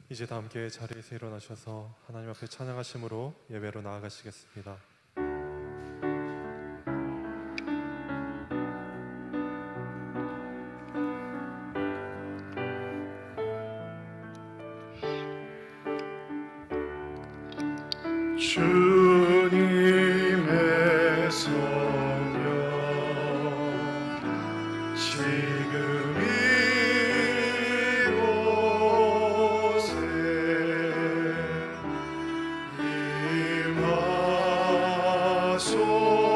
이제 다 함께 자리에서 일어나셔서 하나님 앞에 찬양하심으로 예배로 나아가시겠습니다. 주님의 성령 지금 이곳에 임하소서.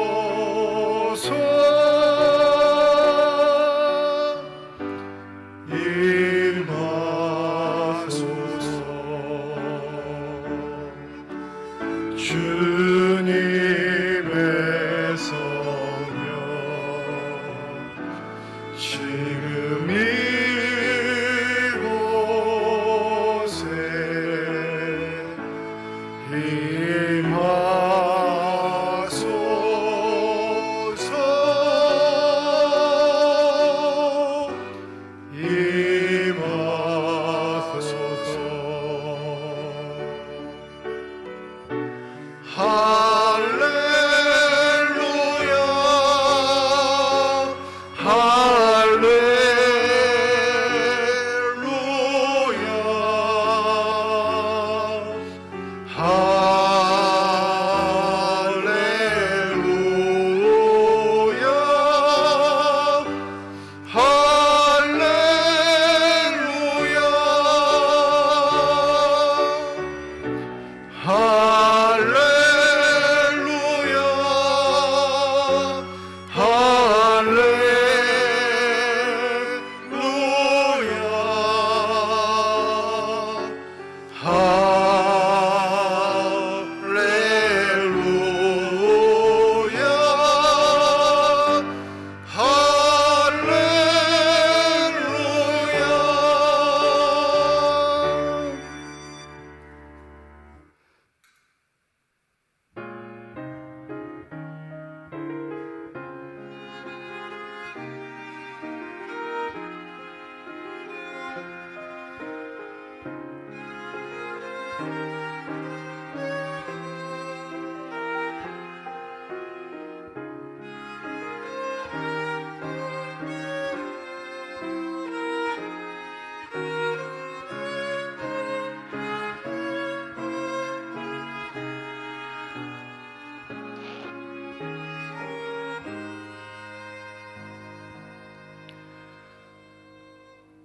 주님의 성령 지금 이곳에 임하소서. 할렐루야 할렐루야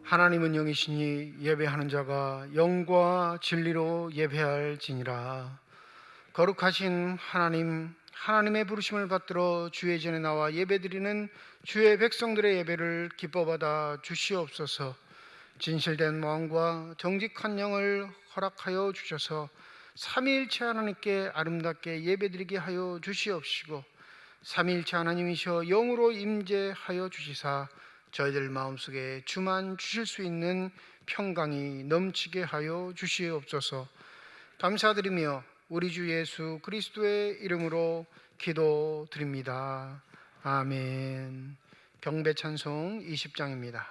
하나님은 영이시니 예배하는 자가 영과 진리로 예배할지니라. 거룩하신 하나님, 하나님의 부르심을 받들어 주의 전에 나와 예배드리는 주의 백성들의 예배를 기뻐받아 주시옵소서. 진실된 마음과 정직한 영을 허락하여 주셔서 삼위일체 하나님께 아름답게 예배드리게 하여 주시옵시고, 삼위일체 하나님이셔 영으로 임재하여 주시사 저희들 마음속에 주만 주실 수 있는 평강이 넘치게 하여 주시옵소서. 감사드리며 우리 주 예수 그리스도의 이름으로 기도드립니다. 아멘. 경배 찬송 20장입니다.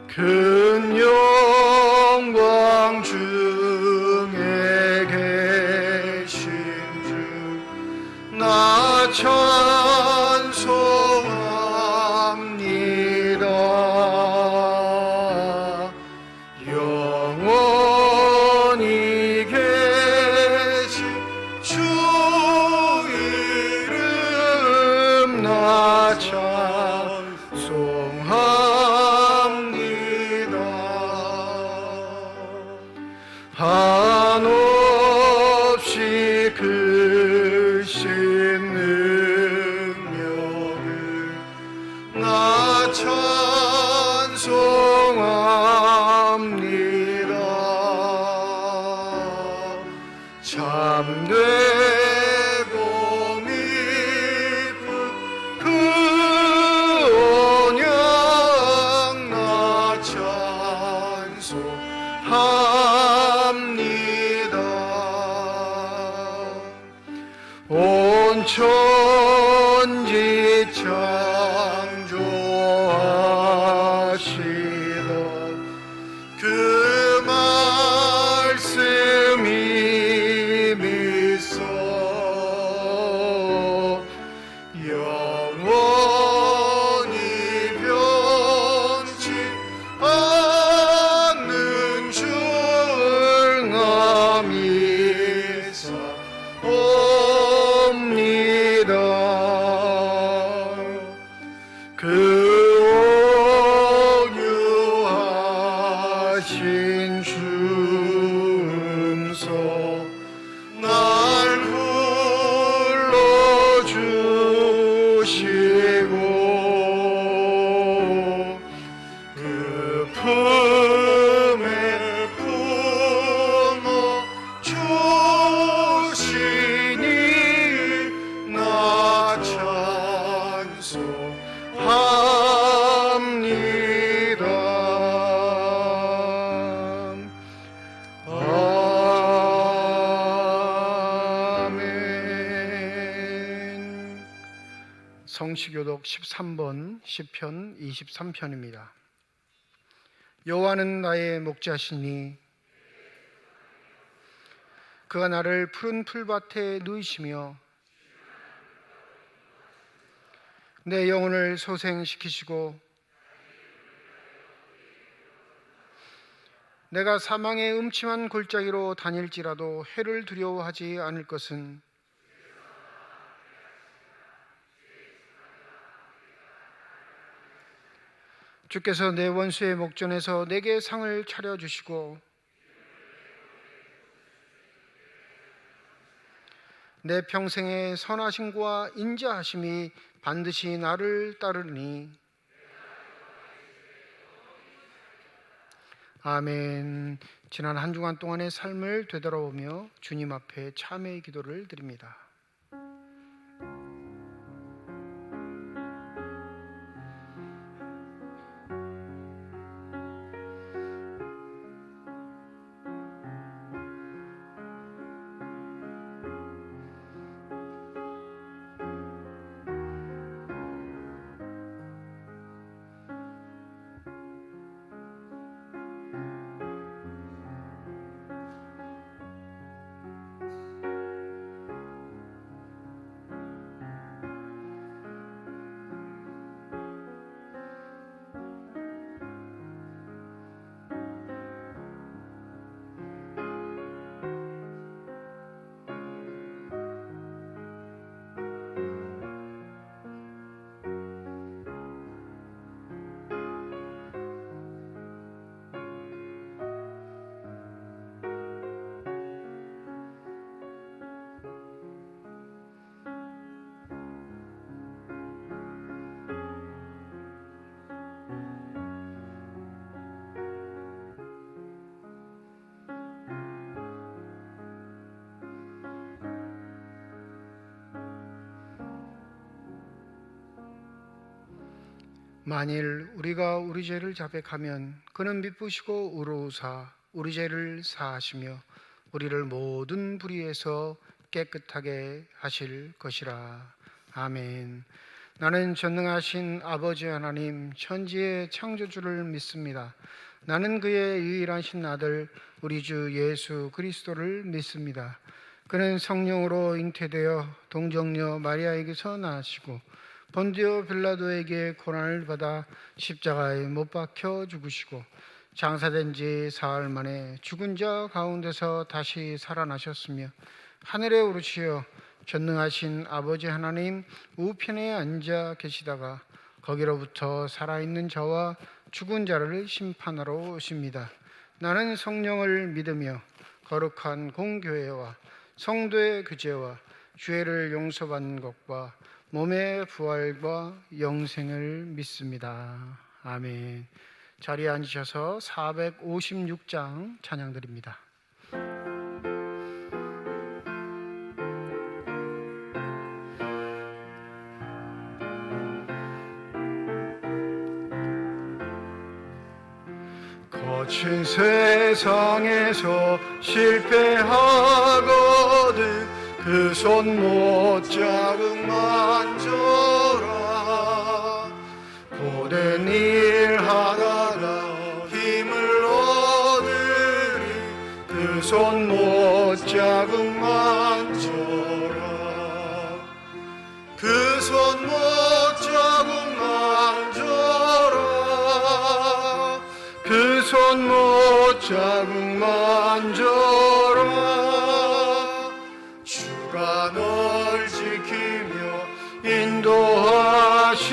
큰 영광 중에 계신 주 나 찬송합니다. 영원히 계신 주 이름 나 찬송합니다. 한없이 크신 능력을 나 찬송합니다. 참되고 믿고 그 언약 나 찬송합니다. 온 천하 그 말씀이 믿소 영원히 변치 않는 줄 나 믿사옵니다. 그 온유하신 주음소 날 불러주시고 그 품에 품어 주시니 나 찬송합니다. 아멘. 성시교독 13번 시편 23편입니다. 여호와는 나의 목자시니 그가 나를 푸른 풀밭에 누이시며 내 영혼을 소생시키시고 내가 사망의 음침한 골짜기로 다닐지라도 해를 두려워하지 않을 것은 주께서 내 원수의 목전에서 내게 상을 차려주시고 내 평생의 선하심과 인자하심이 반드시 나를 따르니 아멘. 지난 한 주간 동안의 삶을 되돌아보며 주님 앞에 참회의 기도를 드립니다. 만일 우리가 우리 죄를 자백하면 그는 미쁘시고 의로우사 우리 죄를 사하시며 우리를 모든 불의에서 깨끗하게 하실 것이라. 아멘. 나는 전능하신 아버지 하나님 천지의 창조주를 믿습니다. 나는 그의 유일하신 아들 우리 주 예수 그리스도를 믿습니다. 그는 성령으로 잉태되어 동정녀 마리아에게서 나시고 본디오 빌라도에게 고난을 받아 십자가에 못 박혀 죽으시고 장사된 지 사흘 만에 죽은 자 가운데서 다시 살아나셨으며 하늘에 오르시어 전능하신 아버지 하나님 우편에 앉아 계시다가 거기로부터 살아있는 자와 죽은 자를 심판하러 오십니다. 나는 성령을 믿으며 거룩한 공교회와 성도의 규제와 죄를 용서받는 것과 몸의 부활과 영생을 믿습니다. 아멘. 자리에 앉으셔서 456장 찬양드립니다. 거친 세상에서 실패하거든 그 손 못 자국 만져라 고된 일 하다 손 못자국 만져라 그 손 못자국 만져라 그 손 못자국 만져라 주가 널 지키며 인도하시리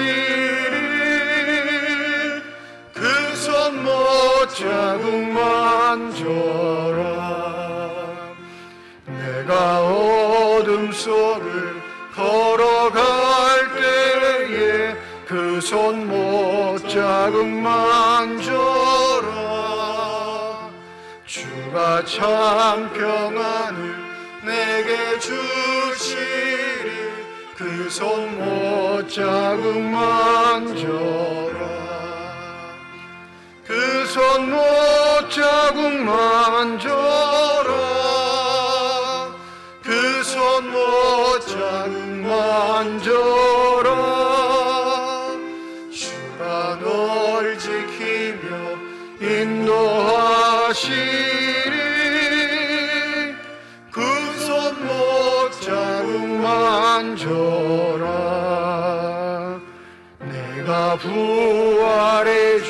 그 손 못자국 만져라 내가 어둠 속을 걸어갈 때에 그 손 못자국 만져라 주가 참 평안을 내게 주시리 그 손 못자국 만져라 그 손 못자국 만져라 그 손 못자국 만져라 주가 널 지키며 인도하시리 그 손 못자국 만져라 내가 부활의 주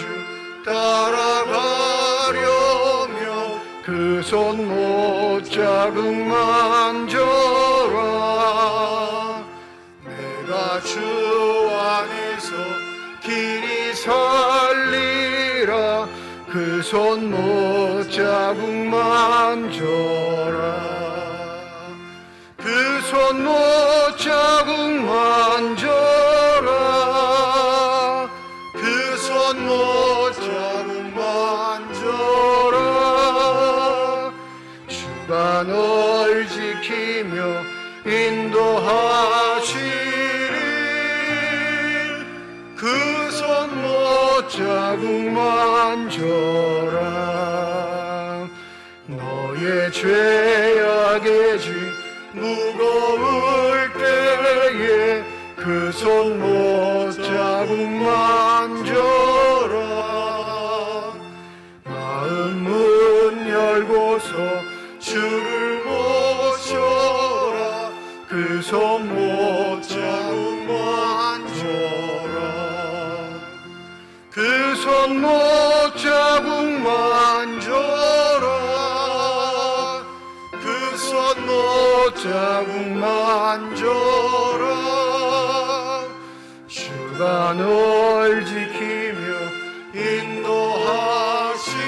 따라가려며 그 손 못자국 만져라 내가 주 안에서 길이 살리라 그 손 못자국 만져라 그 손 못자국 만져라 그 손 못자국 만져라 주가 널 지키며 인도하시리 그 손 못자국 만져라 너의 죄악의 짐 무거울 때에 그 손 못자국 만져라 마음 문 열고서 주를 모셔라 그 손 못자국 만져라 그 손 못자국 만져라 그 손 못자국 만져라 주가 널 지키며 인도하시리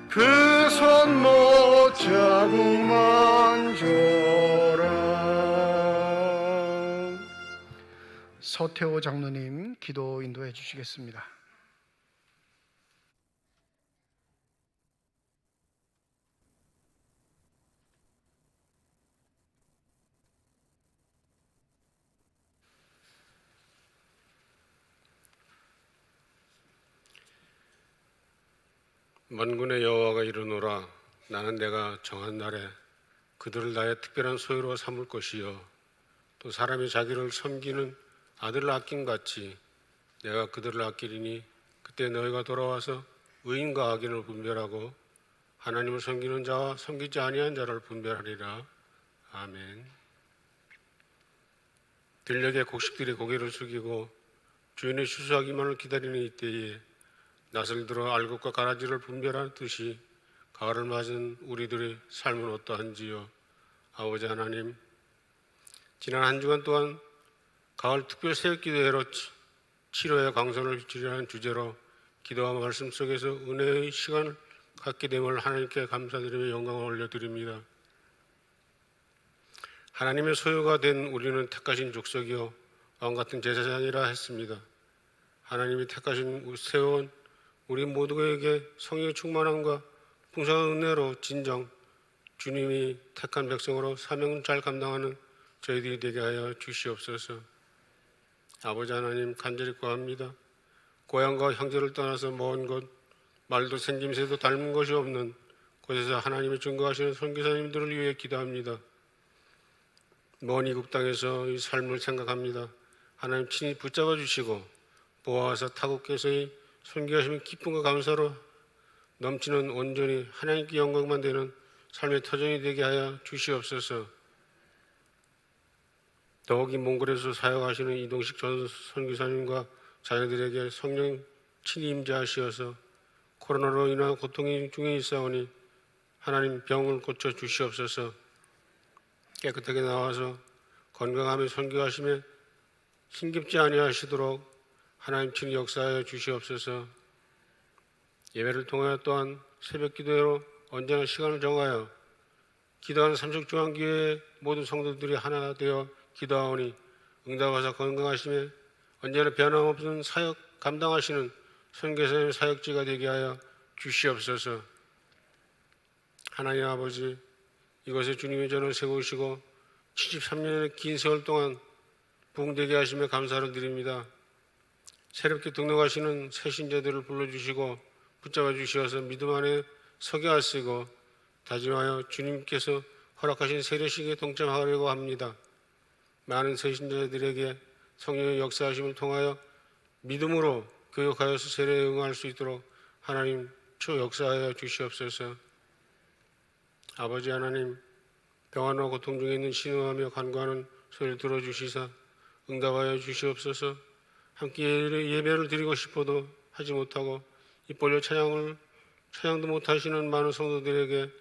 그 손 못자국 만져라 서태호 장로님 기도 인도해 주시겠습니다. 만군의 여호와가 이르노라 나는 내가 정한 날에 그들을 나의 특별한 소유로 삼을 것이요 또 사람이 자기를 섬기는 아들을 아낀 같이 내가 그들을 아끼리니 그때 너희가 돌아와서 의인과 악인을 분별하고 하나님을 섬기는 자와 섬기지 아니한 자를 분별하리라. 아멘. 들녘에 곡식들이 고개를 숙이고 주인의 추수하기만을 기다리는 이때에 낯을 들어 알곡과 가라지를 분별하듯이 가을을 맞은 우리들의 삶은 어떠한지요. 아버지 하나님, 지난 한 주간 동안 가을 특별 새벽기도회로 치료의 강선을 지려는 주제로 기도와 말씀 속에서 은혜의 시간을 갖게 됨을 하나님께 감사드리며 영광을 올려드립니다. 하나님의 소유가 된 우리는 택하신 족속이요 왕같은 제사장이라 했습니다. 하나님이 택하신 세워온 우리 모두에게 성령의 충만함과 풍성한 은혜로 진정 주님이 택한 백성으로 사명을 잘 감당하는 저희들이 되게 하여 주시옵소서. 아버지 하나님 간절히 구합니다. 고향과 형제를 떠나서 먼 곳, 말도 생김새도 닮은 것이 없는 곳에서 하나님의 증거하시는 선교사님들을 위해 기도합니다. 먼 이국 땅에서 이 삶을 생각합니다. 하나님 친히 붙잡아 주시고 보호하사 타국에서의 선교하시는 기쁨과 감사로 넘치는 온전히 하나님께 영광만 되는 삶의 터전이 되게 하여 주시옵소서. 더욱이 몽골에서 사역하시는 이동식 전 선교사님과 자녀들에게 성령 친히 임재하시어서 코로나로 인한 고통 중에 있사오니 하나님 병을 고쳐 주시옵소서. 깨끗하게 나와서 건강하며 선교하심에 힘겹지 아니하시도록 하나님 친히 역사하여 주시옵소서. 예배를 통하여 또한 새벽 기도로 언제나 시간을 정하여 기도하는 삼척중앙교회의 모든 성도들이 하나 되어 기도하오니 응답하사 건강하심에 언제나 변함없는 사역 감당하시는 선교사님 사역지가 되게 하여 주시옵소서. 하나님 아버지, 이곳에 주님의 전을 세우시고 73년의 긴 세월 동안 부흥되게 하시며 감사를 드립니다. 새롭게 등록하시는 새 신자들을 불러주시고 붙잡아 주시어서 믿음 안에 서게 하시고 다짐하여 주님께서 허락하신 세례식에 동참하려고 합니다. 많은 새 신자들에게 성령의 역사하심을 통하여 믿음으로 교육하여서 세례에 응할 수 있도록 하나님 초 역사하여 주시옵소서. 아버지 하나님, 병환과 고통 중에 있는 신음하며 간구하는 소리를 들어주시사 응답하여 주시옵소서. 함께 예배를 드리고 싶어도 하지 못하고 입 벌려 찬양도 못하시는 많은 성도들에게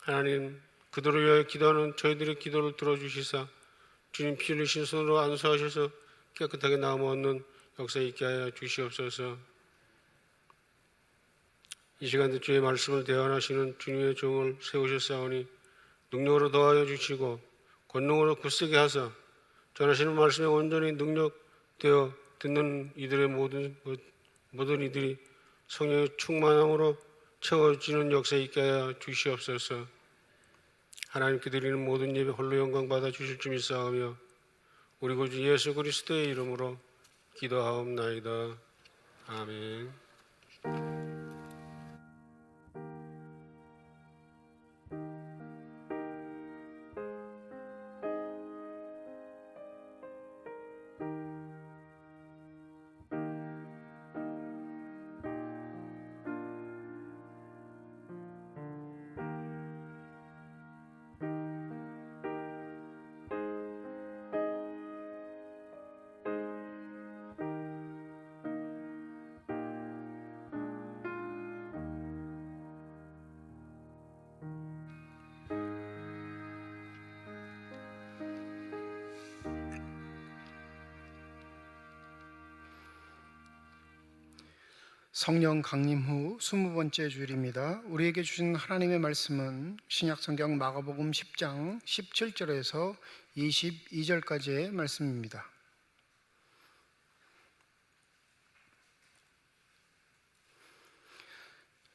하나님, 그들을 위하여 기도하는 저희들의 기도를 들어주시사 주님 피 흘리신 손으로 안수하셔서 깨끗하게 나음 얻는 역사 있게 하여 주시옵소서. 이 시간도 주의 말씀을 대언하시는 주님의 종을 세우셨사오니 능력으로 더하여 주시고 권능으로 굳세게 하사 전하시는 말씀에 온전히 능력되어 듣는 이들의 모든 이들이 성령의 충만함으로 채워지는 역사 있게 하여 주시옵소서. 하나님께 드리는 모든 예배 홀로 영광 받아 주실 줄 믿사오며 우리 구주 예수 그리스도의 이름으로 기도하옵나이다. 아멘. 성령 강림 후 20번째 주일입니다. 우리에게 주신 하나님의 말씀은 신약성경 마가복음 10장 17절에서 22절까지의 말씀입니다.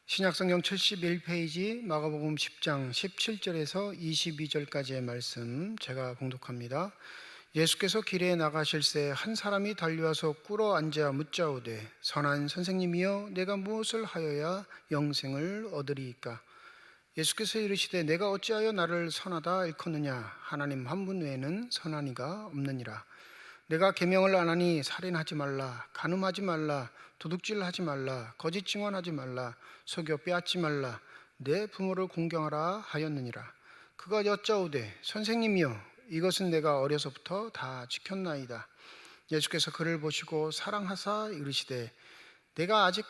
신약성경 71페이지 마가복음 10장 17절에서 22절까지의 말씀 제가 봉독합니다. 예수께서 길에 나가실새 한 사람이 달려와서 꿇어 앉아 묻자오되 선한 선생님이여 내가 무엇을 하여야 영생을 얻으리이까? 예수께서 이르시되 내가 어찌하여 나를 선하다 일컫느냐? 하나님 한 분 외에는 선한 이가 없느니라. 내가 계명을 안 하니 살인하지 말라, 간음하지 말라, 도둑질하지 말라, 거짓 증언하지 말라, 속여 빼앗지 말라, 내 부모를 공경하라 하였느니라. 그가 여짜오되 선생님이여 이것은 내가 어려서부터 다 지켰나이다. 예수께서 그를 보시고 사랑하사 이르시되 내가 아직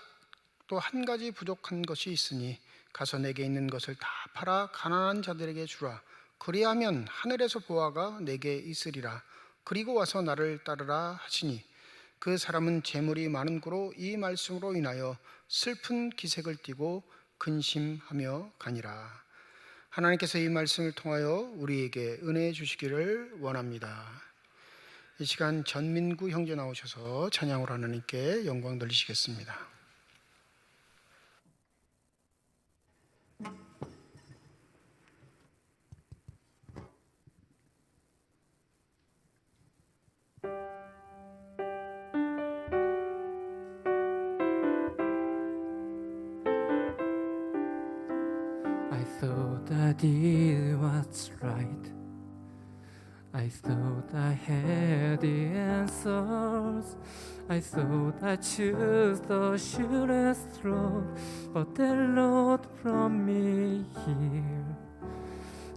또 한 가지 부족한 것이 있으니 가서 내게 있는 것을 다 팔아 가난한 자들에게 주라. 그리하면 하늘에서 보화가 내게 있으리라. 그리고 와서 나를 따르라 하시니 그 사람은 재물이 많은 고로 이 말씀으로 인하여 슬픈 기색을 띠고 근심하며 가니라. 하나님께서 이 말씀을 통하여 우리에게 은혜 주시기를 원합니다. 이 시간 전민구 형제 나오셔서 찬양으로 하나님께 영광 돌리시겠습니다. I thought I did what's right. I thought I had the answers. I thought I chose the surest road, but the Lord brought me here.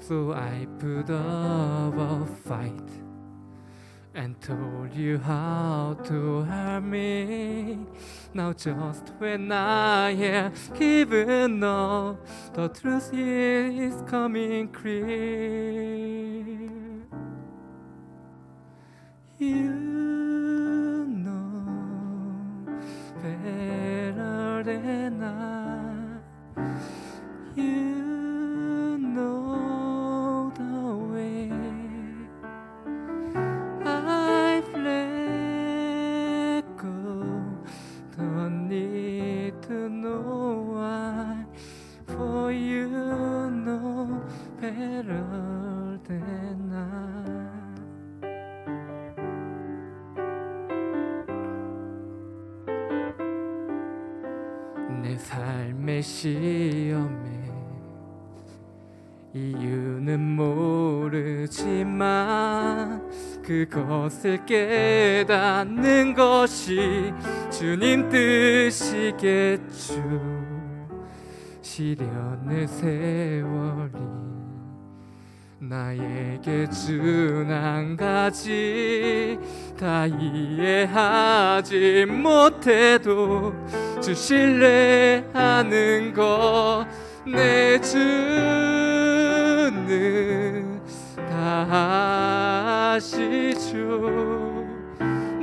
So I put up a fight and told you how to help me. Now just when I have given up, the truth is coming clear. You know better than I. You know the way. I've let go, don't need to know why, for you know better than I. 내 삶의 시험에 이유는 모르지만 그것을 깨닫는 것이 주님 뜻이겠죠. 시련의 세월이 나에게 준 한 가지 다 이해하지 못해도 주실래 하는 것 내 주는 다 아시죠.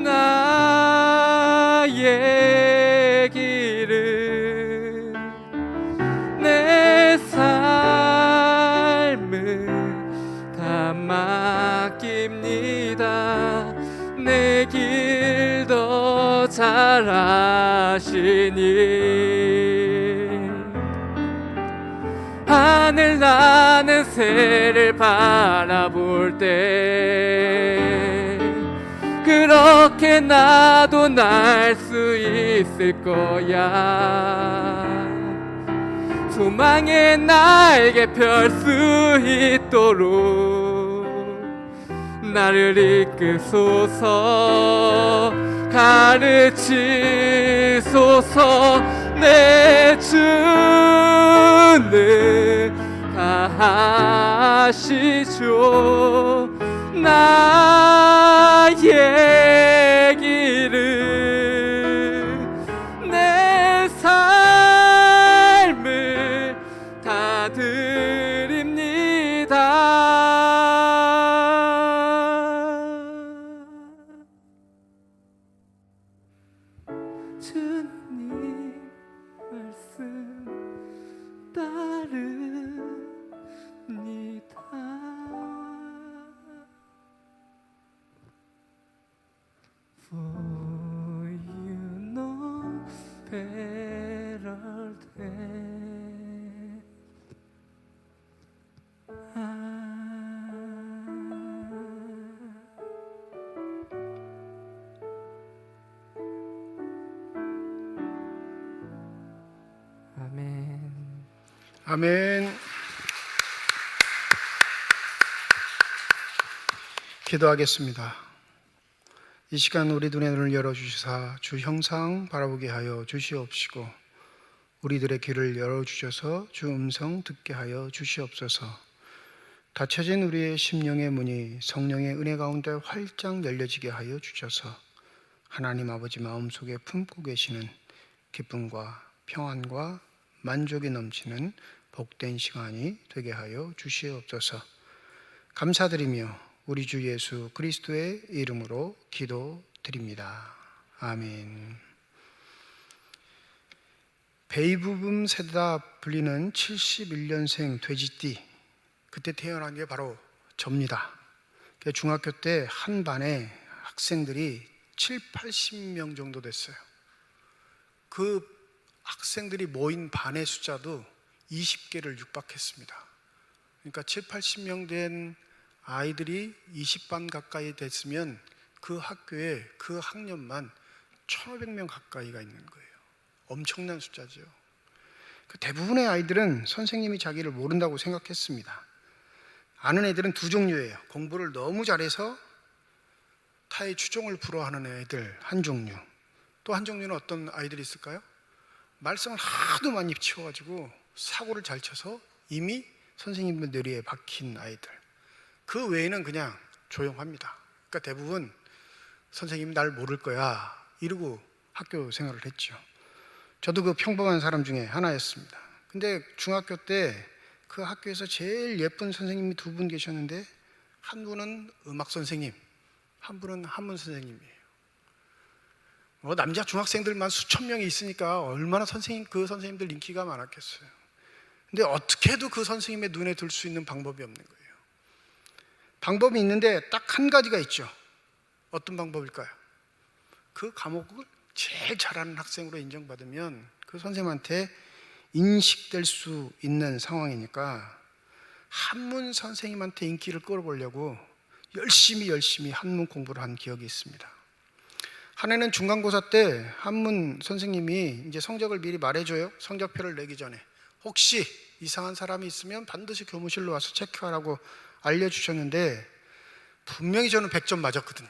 나의 길을 내 삶을 다 맡깁니다. 내 길도 잘 아시니 하늘 나는 새를 바라볼 때 그렇게 나도 날 수 있을 거야. 소망의 날개 펼 수 있도록 나를 이끄소서 가르치소서. 내 주는 다 아시죠. 나의 길을 내 삶을 다 드립니다. 주님 말씀 따릅니다. For you know better than I. 아멘. 아멘. 기도하겠습니다. 이 시간 우리 눈의 눈을 열어주시사 주 형상 바라보게 하여 주시옵시고 우리들의 귀를 열어주셔서 주 음성 듣게 하여 주시옵소서. 닫혀진 우리의 심령의 문이 성령의 은혜 가운데 활짝 열려지게 하여 주셔서 하나님 아버지 마음속에 품고 계시는 기쁨과 평안과 만족이 넘치는 복된 시간이 되게 하여 주시옵소서. 감사드리며 우리 주 예수 그리스도의 이름으로 기도드립니다. 아멘. 베이브붐 세대다 불리는 71년생 돼지띠, 그때 태어난 게 바로 접니다. 중학교 때 한 반에 학생들이 70-80명 정도 됐어요. 그 학생들이 모인 반의 숫자도 20개를 육박했습니다. 그러니까 70-80명 된 아이들이 20반 가까이 됐으면 그 학교에 그 학년만 1,500명 가까이가 있는 거예요. 엄청난 숫자죠. 대부분의 아이들은 선생님이 자기를 모른다고 생각했습니다. 아는 애들은 두 종류예요. 공부를 너무 잘해서 타의 추종을 불허하는 애들 한 종류, 또 한 종류는 어떤 아이들이 있을까요? 말썽을 하도 많이 치워가지고 사고를 잘 쳐서 이미 선생님들 뇌리에 박힌 아이들. 그 외에는 그냥 조용합니다. 그러니까 대부분 선생님이 날 모를 거야 이러고 학교 생활을 했죠. 저도 그 평범한 사람 중에 하나였습니다. 근데 중학교 때 그 학교에서 제일 예쁜 선생님이 두 분 계셨는데, 한 분은 음악 선생님, 한 분은 한문 선생님이에요. 뭐 남자 중학생들만 수천 명이 있으니까 얼마나 그 선생님들 인기가 많았겠어요. 근데 어떻게 해도 그 선생님의 눈에 들 수 있는 방법이 없는 거예요. 방법이 있는데 딱 한 가지가 있죠. 어떤 방법일까요? 그 과목을 제일 잘하는 학생으로 인정받으면 그 선생님한테 인식될 수 있는 상황이니까 한문 선생님한테 인기를 끌어보려고 열심히 한문 공부를 한 기억이 있습니다. 한 해는 중간고사 때 한문 선생님이 이제 성적을 미리 말해줘요. 성적표를 내기 전에 혹시 이상한 사람이 있으면 반드시 교무실로 와서 체크하라고 알려주셨는데, 분명히 저는 100점 맞았거든요.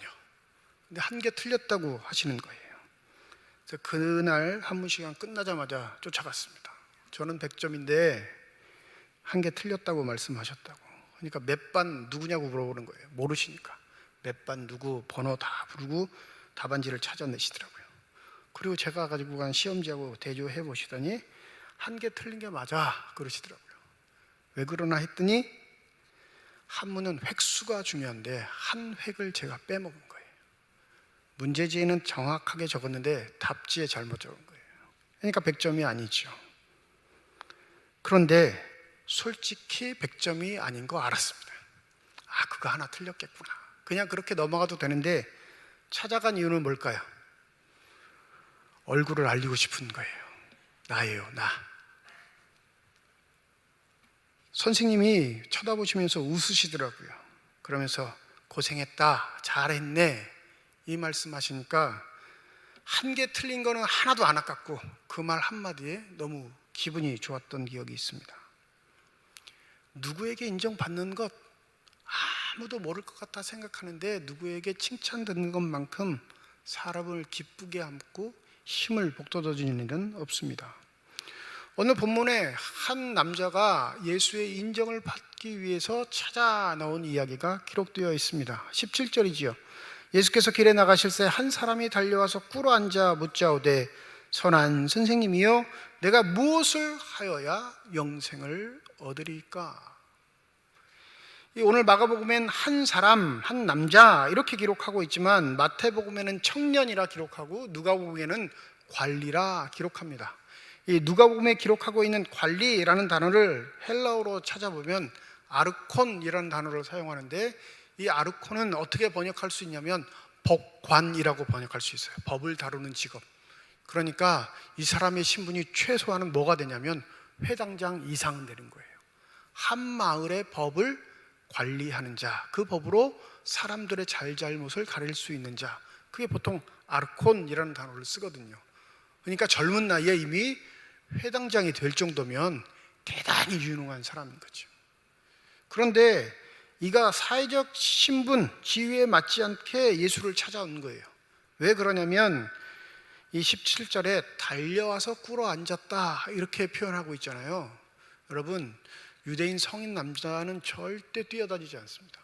근데 한 개 틀렸다고 하시는 거예요. 그래서 그날 한문 시간 끝나자마자 쫓아갔습니다. 저는 100점인데 한 개 틀렸다고 말씀하셨다고. 그러니까 몇 반 누구냐고 물어보는 거예요. 모르시니까 몇 반 누구 번호 다 부르고 답안지를 찾아내시더라고요. 그리고 제가 가지고 간 시험지하고 대조해 보시더니 한 개 틀린 게 맞아 그러시더라고요. 왜 그러나 했더니 한문은 획수가 중요한데 한 획을 제가 빼먹은 거예요. 문제지에는 정확하게 적었는데 답지에 잘못 적은 거예요. 그러니까 100점이 아니죠. 그런데 솔직히 100점이 아닌 거 알았습니다. 아, 그거 하나 틀렸겠구나. 그냥 그렇게 넘어가도 되는데 찾아간 이유는 뭘까요? 얼굴을 알리고 싶은 거예요. 나예요, 나. 선생님이 쳐다보시면서 웃으시더라고요. 그러면서 고생했다, 잘했네 이 말씀하시니까 한 개 틀린 거는 하나도 안 아깝고 그 말 한마디에 너무 기분이 좋았던 기억이 있습니다. 누구에게 인정받는 것 아무도 모를 것 같다 생각하는데, 누구에게 칭찬 듣는 것만큼 사람을 기쁘게 하고 힘을 북돋아주는 일은 없습니다. 오늘 본문에 한 남자가 예수의 인정을 받기 위해서 찾아 나온 이야기가 기록되어 있습니다. 17절이지요. 예수께서 길에 나가실새 한 사람이 달려와서 꿇어앉아 묻자오되 선한 선생님이여 내가 무엇을 하여야 영생을 얻으리까? 오늘 마가복음엔 한 사람, 한 남자 이렇게 기록하고 있지만 마태복음에는 청년이라 기록하고 누가복음에는 관리라 기록합니다. 이 누가복음에 기록하고 있는 관리라는 단어를 헬라어로 찾아보면 아르콘이라는 단어를 사용하는데, 이 아르콘은 어떻게 번역할 수 있냐면 법관이라고 번역할 수 있어요. 법을 다루는 직업. 그러니까 이 사람의 신분이 최소한은 뭐가 되냐면 회당장 이상은 되는 거예요. 한 마을의 법을 관리하는 자, 그 법으로 사람들의 잘잘못을 가릴 수 있는 자, 그게 보통 아르콘이라는 단어를 쓰거든요. 그러니까 젊은 나이에 이미 회당장이 될 정도면 대단히 유능한 사람인 거죠. 그런데 이가 사회적 신분, 지위에 맞지 않게 예수를 찾아온 거예요. 왜 그러냐면 이 17절에 달려와서 꿇어 앉았다 이렇게 표현하고 있잖아요. 여러분, 유대인 성인 남자는 절대 뛰어다니지 않습니다.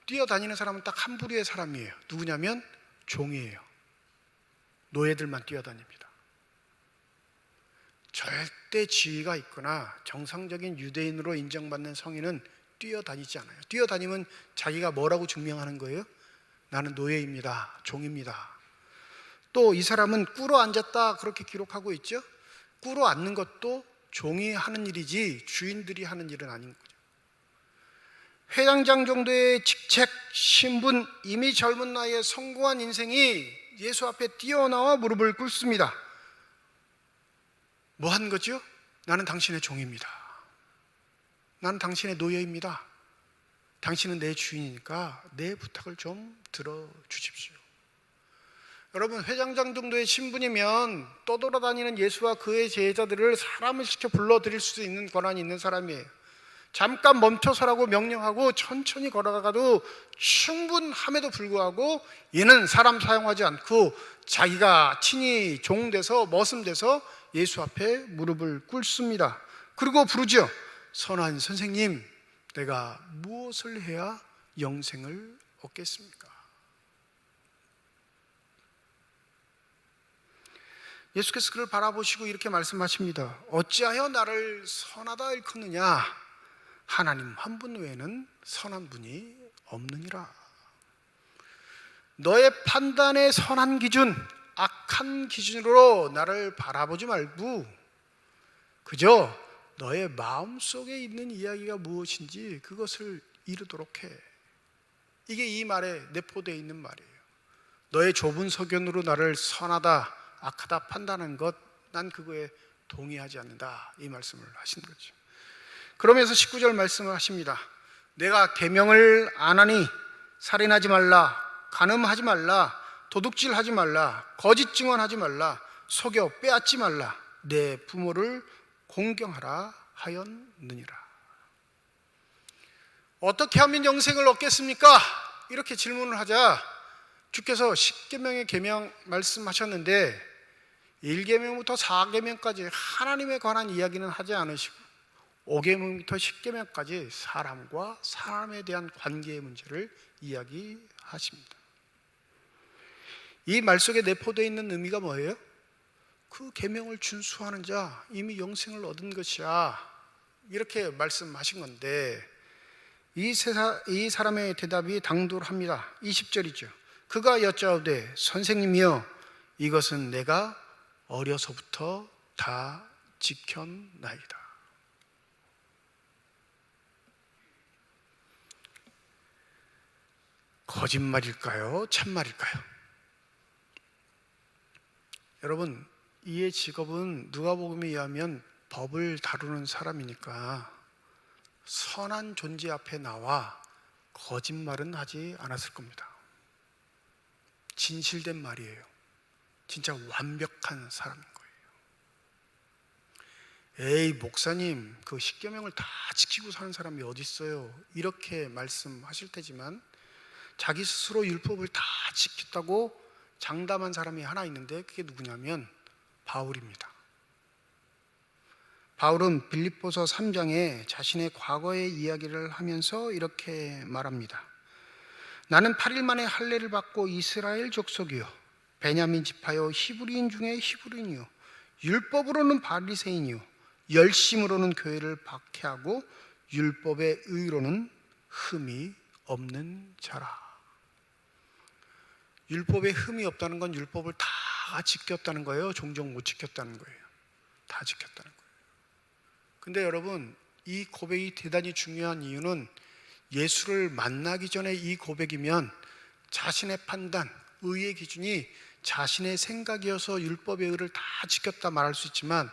뛰어다니는 사람은 딱 한 부류의 사람이에요. 누구냐면 종이에요. 노예들만 뛰어다닙니다. 절대 지위가 있거나 정상적인 유대인으로 인정받는 성인은 뛰어다니지 않아요. 뛰어다니면 자기가 뭐라고 증명하는 거예요? 나는 노예입니다, 종입니다. 또 이 사람은 꿇어 앉았다 그렇게 기록하고 있죠. 꿇어 앉는 것도 종이 하는 일이지 주인들이 하는 일은 아닌 거죠. 회당장 정도의 직책, 신분, 이미 젊은 나이에 성공한 인생이 예수 앞에 뛰어나와 무릎을 꿇습니다. 뭐 한 거죠? 나는 당신의 종입니다. 나는 당신의 노예입니다. 당신은 내 주인이니까 내 부탁을 좀 들어주십시오. 여러분, 회장장 정도의 신분이면 떠돌아다니는 예수와 그의 제자들을 사람을 시켜 불러들일 수 있는 권한이 있는 사람이에요. 잠깐 멈춰서라고 명령하고 천천히 걸어가도 충분함에도 불구하고 얘는 사람 사용하지 않고 자기가 친히 종돼서 머슴돼서 예수 앞에 무릎을 꿇습니다. 그리고 부르죠. 선한 선생님, 내가 무엇을 해야 영생을 얻겠습니까? 예수께서 그를 바라보시고 이렇게 말씀하십니다. 어찌하여 나를 선하다 일컫느냐? 하나님 한 분 외에는 선한 분이 없느니라. 너의 판단의 선한 기준, 악한 기준으로 나를 바라보지 말고 그저 너의 마음속에 있는 이야기가 무엇인지 그것을 이루도록 해. 이게 이 말에 내포되어 있는 말이에요. 너의 좁은 소견으로 나를 선하다, 악하다 판단하는 것, 난 그거에 동의하지 않는다. 이 말씀을 하신 거죠. 그러면서 19절 말씀을 하십니다. 내가 계명을 안 하니 살인하지 말라, 간음하지 말라, 도둑질하지 말라, 거짓 증언하지 말라, 속여 빼앗지 말라, 내 부모를 공경하라 하였느니라. 어떻게 하면 영생을 얻겠습니까? 이렇게 질문을 하자 주께서 10계명의 계명 말씀하셨는데 1계명부터 4계명까지 하나님에 관한 이야기는 하지 않으시고 5계명부터 10계명까지 사람과 사람에 대한 관계의 문제를 이야기하십니다. 이 말 속에 내포되어 있는 의미가 뭐예요? 그 계명을 준수하는 자 이미 영생을 얻은 것이야, 이렇게 말씀하신 건데 이 사람의 대답이 당돌합니다. 20절이죠. 그가 여짜오되 선생님이여 이것은 내가 어려서부터 다 지켰나이다. 거짓말일까요? 참말일까요? 여러분, 이의 직업은 누가복음에 의하면 법을 다루는 사람이니까 선한 존재 앞에 나와 거짓말은 하지 않았을 겁니다. 진실된 말이에요. 진짜 완벽한 사람인 거예요. 에이 목사님, 그 10계명을 다 지키고 사는 사람이 어디 있어요? 이렇게 말씀하실 테지만 자기 스스로 율법을 다 지켰다고 장담한 사람이 하나 있는데 그게 누구냐면 바울입니다. 바울은 빌립보서 3장에 자신의 과거의 이야기를 하면서 이렇게 말합니다. 나는 8일 만에 할례를 받고 이스라엘 족속이요 베냐민 지파요 히브리인 중에 히브리인이요 율법으로는 바리새인이요 열심으로는 교회를 박해하고 율법의 의로는 흠이 없는 자라. 율법에 흠이 없다는 건 율법을 다 지켰다는 거예요? 종종 못 지켰다는 거예요? 다 지켰다는 거예요. 근데 여러분, 이 고백이 대단히 중요한 이유는 예수를 만나기 전에 이 고백이면 자신의 판단, 의의 기준이 자신의 생각이어서 율법의 의를 다 지켰다 말할 수 있지만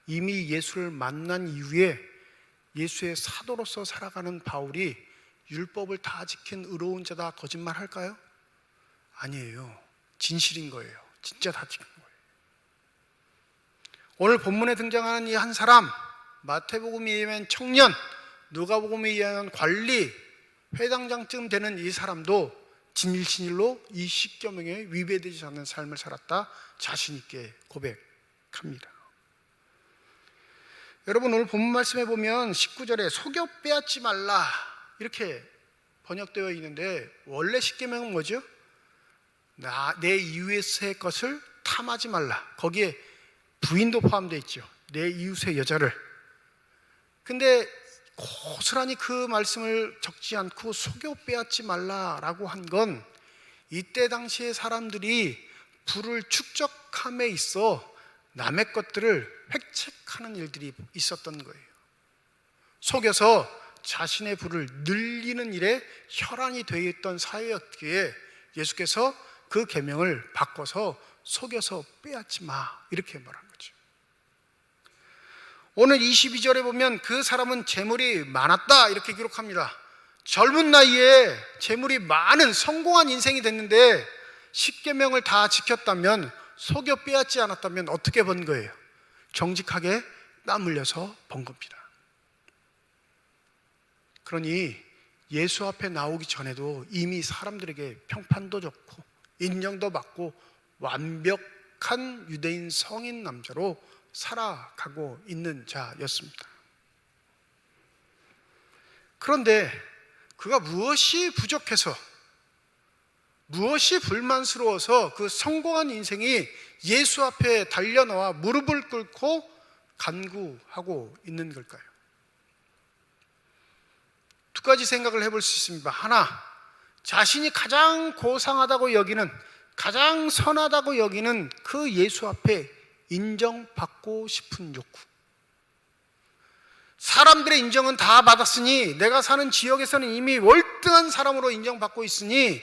이미 예수를 만난 이후에 예수의 사도로서 살아가는 바울이 율법을 다 지킨 의로운 자다 거짓말 할까요? 아니에요. 진실인 거예요. 진짜 다 지킨 거예요. 오늘 본문에 등장하는 이 한 사람, 마태복음에 의하면 청년, 누가복음에 의하면 관리, 회당장쯤 되는 이 사람도 진실로 이 10계명에 위배되지 않는 삶을 살았다 자신 있게 고백합니다. 여러분, 오늘 본문 말씀에 보면 19절에 속여 빼앗지 말라 이렇게 번역되어 있는데 원래 10계명은 뭐죠? 내 이웃의 것을 탐하지 말라. 거기에 부인도 포함되어 있죠. 내 이웃의 여자를. 근데 고스란히 그 말씀을 적지 않고 속여 빼앗지 말라라고 한 건 이때 당시의 사람들이 부를 축적함에 있어 남의 것들을 획책하는 일들이 있었던 거예요. 속여서 자신의 부를 늘리는 일에 혈안이 되어 있던 사회였기에 예수께서 그 계명을 바꿔서 속여서 빼앗지 마 이렇게 말한 거죠. 오늘 22절에 보면 그 사람은 재물이 많았다 이렇게 기록합니다. 젊은 나이에 재물이 많은 성공한 인생이 됐는데 10계명을 다 지켰다면 속여 빼앗지 않았다면 어떻게 번 거예요? 정직하게 땀 흘려서 번 겁니다. 그러니 예수 앞에 나오기 전에도 이미 사람들에게 평판도 좋고 인정도 받고 완벽한 유대인 성인 남자로 살아가고 있는 자였습니다. 그런데 그가 무엇이 부족해서, 무엇이 불만스러워서 그 성공한 인생이 예수 앞에 달려나와 무릎을 꿇고 간구하고 있는 걸까요? 두 가지 생각을 해볼 수 있습니다. 하나, 자신이 가장 고상하다고 여기는, 가장 선하다고 여기는 그 예수 앞에 인정받고 싶은 욕구. 사람들의 인정은 다 받았으니, 내가 사는 지역에서는 이미 월등한 사람으로 인정받고 있으니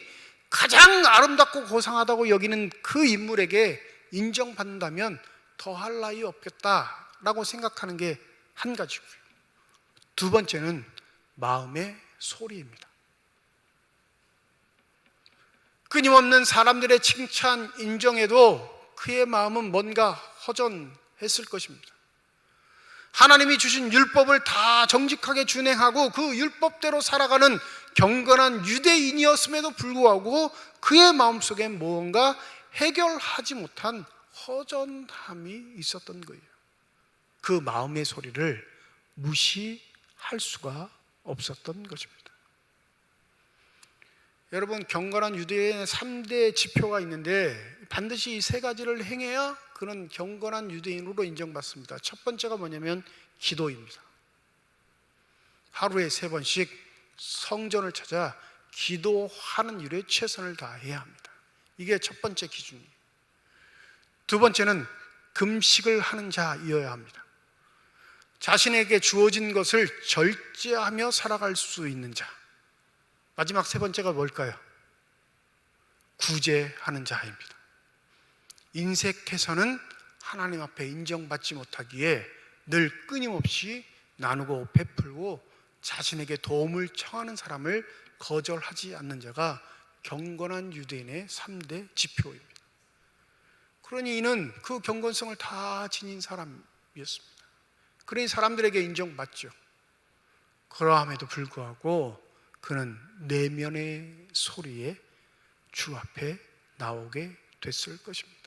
가장 아름답고 고상하다고 여기는 그 인물에게 인정받는다면 더할 나위 없겠다라고 생각하는 게 한 가지고요. 두 번째는 마음의 소리입니다. 끊임없는 사람들의 칭찬, 인정에도 그의 마음은 뭔가 허전했을 것입니다. 하나님이 주신 율법을 다 정직하게 준행하고 그 율법대로 살아가는 경건한 유대인이었음에도 불구하고 그의 마음속에 무언가 해결하지 못한 허전함이 있었던 거예요. 그 마음의 소리를 무시할 수가 없었던 것입니다. 여러분, 경건한 유대인의 3대 지표가 있는데 반드시 이 세 가지를 행해야 그는 경건한 유대인으로 인정받습니다. 첫 번째가 뭐냐면 기도입니다. 하루에 3번씩 성전을 찾아 기도하는 일에 최선을 다해야 합니다. 이게 첫 번째 기준이에요. 두 번째는 금식을 하는 자이어야 합니다. 자신에게 주어진 것을 절제하며 살아갈 수 있는 자. 마지막 세 번째가 뭘까요? 구제하는 자입니다. 인색해서는 하나님 앞에 인정받지 못하기에 늘 끊임없이 나누고 베풀고 자신에게 도움을 청하는 사람을 거절하지 않는 자가 경건한 유대인의 3대 지표입니다. 그러니 이는 그 경건성을 다 지닌 사람이었습니다. 그러니 사람들에게 인정받죠. 그러함에도 불구하고 그는 내면의 소리에 주 앞에 나오게 됐을 것입니다.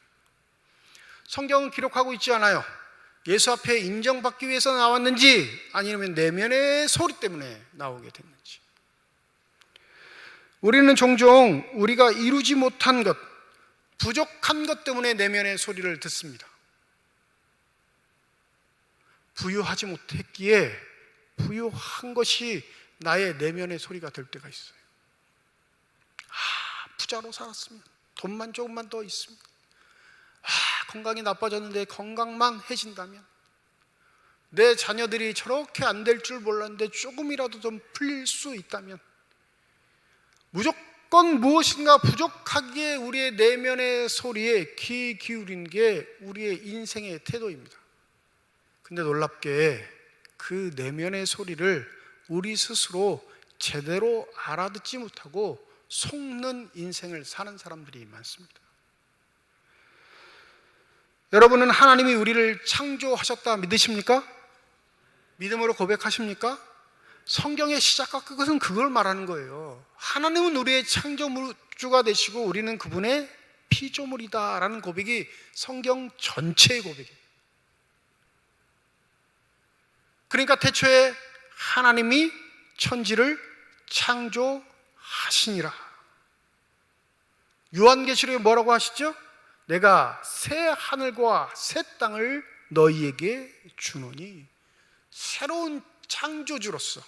성경은 기록하고 있지 않아요. 예수 앞에 인정받기 위해서 나왔는지 아니면 내면의 소리 때문에 나오게 됐는지. 우리는 종종 우리가 이루지 못한 것, 부족한 것 때문에 내면의 소리를 듣습니다. 부유하지 못했기에 부유한 것이 나의 내면의 소리가 될 때가 있어요. 부자로 살았으면, 돈만 조금만 더 있으면, 건강이 나빠졌는데 건강만 해진다면, 내 자녀들이 저렇게 안 될 줄 몰랐는데 조금이라도 좀 풀릴 수 있다면, 무조건 무엇인가 부족하기에 우리의 내면의 소리에 귀 기울이는 게 우리의 인생의 태도입니다. 근데 놀랍게 그 내면의 소리를 우리 스스로 제대로 알아듣지 못하고 속는 인생을 사는 사람들이 많습니다. 여러분은 하나님이 우리를 창조하셨다 믿으십니까? 믿음으로 고백하십니까? 성경의 시작과 끝은 그걸 말하는 거예요. 하나님은 우리의 창조주가 되시고 우리는 그분의 피조물이다라는 고백이 성경 전체의 고백이에요. 그러니까 태초에 하나님이 천지를 창조하시니라. 요한계시록에 뭐라고 하시죠? 내가 새 하늘과 새 땅을 너희에게 주노니. 새로운 창조주로서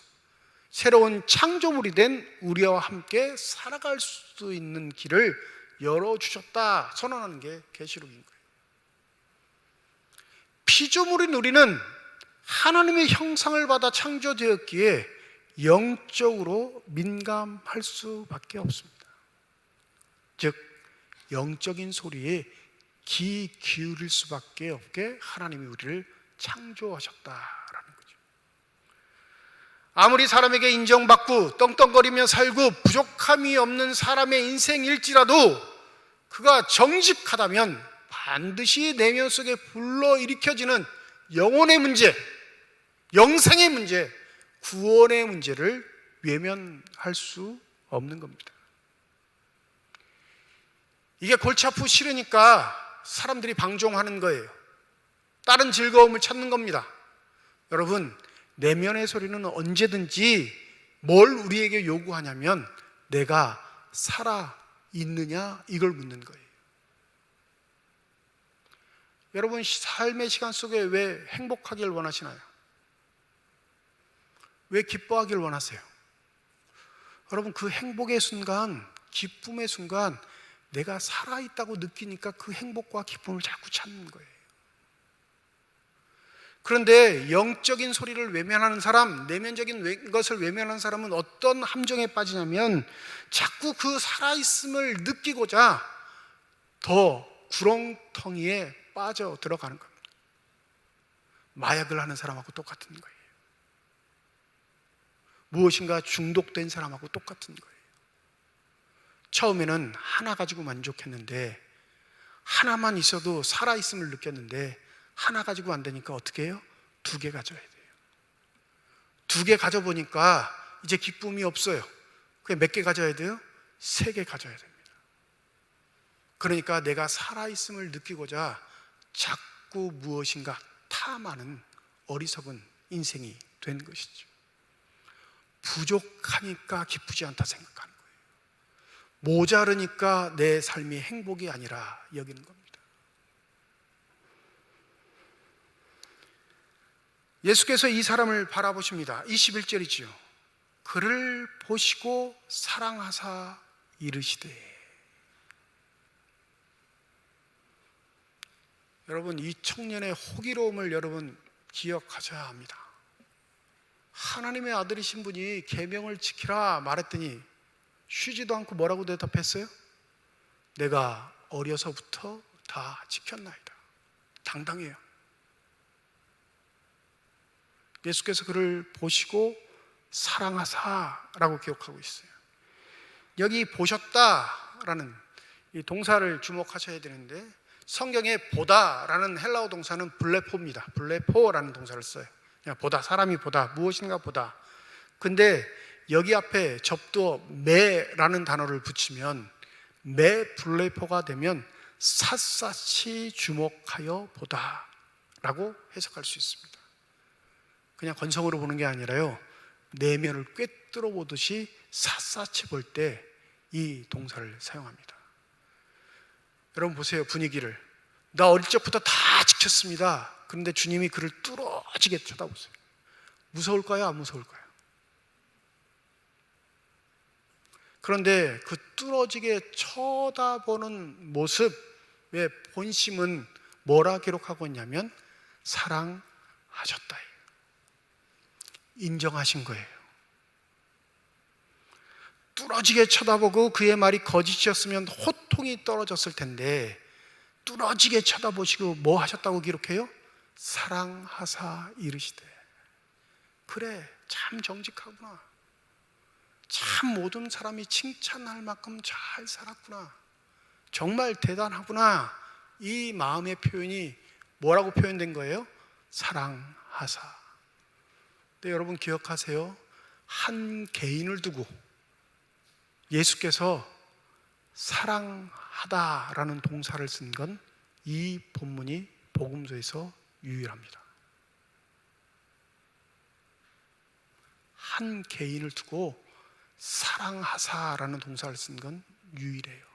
새로운 창조물이 된 우리와 함께 살아갈 수 있는 길을 열어주셨다 선언하는 게 계시록인 거예요. 피조물인 우리는 하나님의 형상을 받아 창조되었기에 영적으로 민감할 수밖에 없습니다. 즉 영적인 소리에 귀 기울일 수밖에 없게 하나님이 우리를 창조하셨다라는 거죠. 아무리 사람에게 인정받고 떵떵거리며 살고 부족함이 없는 사람의 인생일지라도 그가 정직하다면 반드시 내면 속에 불러일으켜지는 영혼의 문제, 영생의 문제, 구원의 문제를 외면할 수 없는 겁니다. 이게 골치 아프고 싫으니까 사람들이 방종하는 거예요. 다른 즐거움을 찾는 겁니다. 여러분, 내면의 소리는 언제든지 뭘 우리에게 요구하냐면 내가 살아 있느냐 이걸 묻는 거예요. 여러분, 삶의 시간 속에 왜 행복하길 원하시나요? 왜 기뻐하길 원하세요? 여러분, 그 행복의 순간, 기쁨의 순간 내가 살아있다고 느끼니까 그 행복과 기쁨을 자꾸 찾는 거예요. 그런데 영적인 소리를 외면하는 사람, 내면적인 것을 외면하는 사람은 어떤 함정에 빠지냐면 자꾸 그 살아있음을 느끼고자 더 구렁텅이에 빠져 들어가는 겁니다. 마약을 하는 사람하고 똑같은 거예요. 무엇인가 중독된 사람하고 똑같은 거예요. 처음에는 하나 가지고 만족했는데, 하나만 있어도 살아있음을 느꼈는데 하나 가지고 안 되니까 어떻게 해요? 2개 가져야 돼요. 2개 가져보니까 이제 기쁨이 없어요. 그게 몇 개 가져야 돼요? 3개 가져야 됩니다. 그러니까 내가 살아있음을 느끼고자 자꾸 무엇인가 탐하는 어리석은 인생이 된 것이죠. 부족하니까 기쁘지 않다 생각하는 거예요. 모자르니까 내 삶이 행복이 아니라 여기는 겁니다. 예수께서 이 사람을 바라보십니다. 21절이지요. 그를 보시고 사랑하사 이르시되. 여러분, 이 청년의 호기로움을 여러분 기억하셔야 합니다. 하나님의 아들이신 분이 계명을 지키라 말했더니 쉬지도 않고 뭐라고 대답했어요? 내가 어려서부터 다 지켰나이다. 당당해요. 예수께서 그를 보시고 사랑하사라고 기억하고 있어요. 여기 보셨다라는 이 동사를 주목하셔야 되는데, 성경에 보다라는 헬라어 동사는 블레포입니다. 블레포라는 동사를 써요. 그냥 보다, 사람이 보다, 무엇인가 보다. 근데 여기 앞에 접두어 매라는 단어를 붙이면 매 블레포가 되면 샅샅이 주목하여 보다라고 해석할 수 있습니다. 그냥 건성으로 보는 게 아니라요, 내면을 꿰뚫어 보듯이 샅샅이 볼 때 이 동사를 사용합니다. 여러분 보세요, 분위기를. 나 어릴 적부터 다 지켰습니다. 그런데 주님이 그를 뚫어지게 쳐다보세요. 무서울까요? 안 무서울까요? 그런데 그 뚫어지게 쳐다보는 모습의 본심은 뭐라 기록하고 있냐면 사랑하셨다, 인정하신 거예요. 뚫어지게 쳐다보고 그의 말이 거짓이었으면 호통이 떨어졌을 텐데 뚫어지게 쳐다보시고 뭐 하셨다고 기록해요? 사랑하사 이르시되. 그래, 참 정직하구나. 참 모든 사람이 칭찬할 만큼 잘 살았구나. 정말 대단하구나. 이 마음의 표현이 뭐라고 표현된 거예요? 사랑하사. 근데 여러분 기억하세요. 한 개인을 두고 예수께서 사랑하다라는 동사를 쓴 건 이 본문이 복음서에서 유일합니다. 한 개인을 두고 사랑하사라는 동사를 쓴 건 유일해요.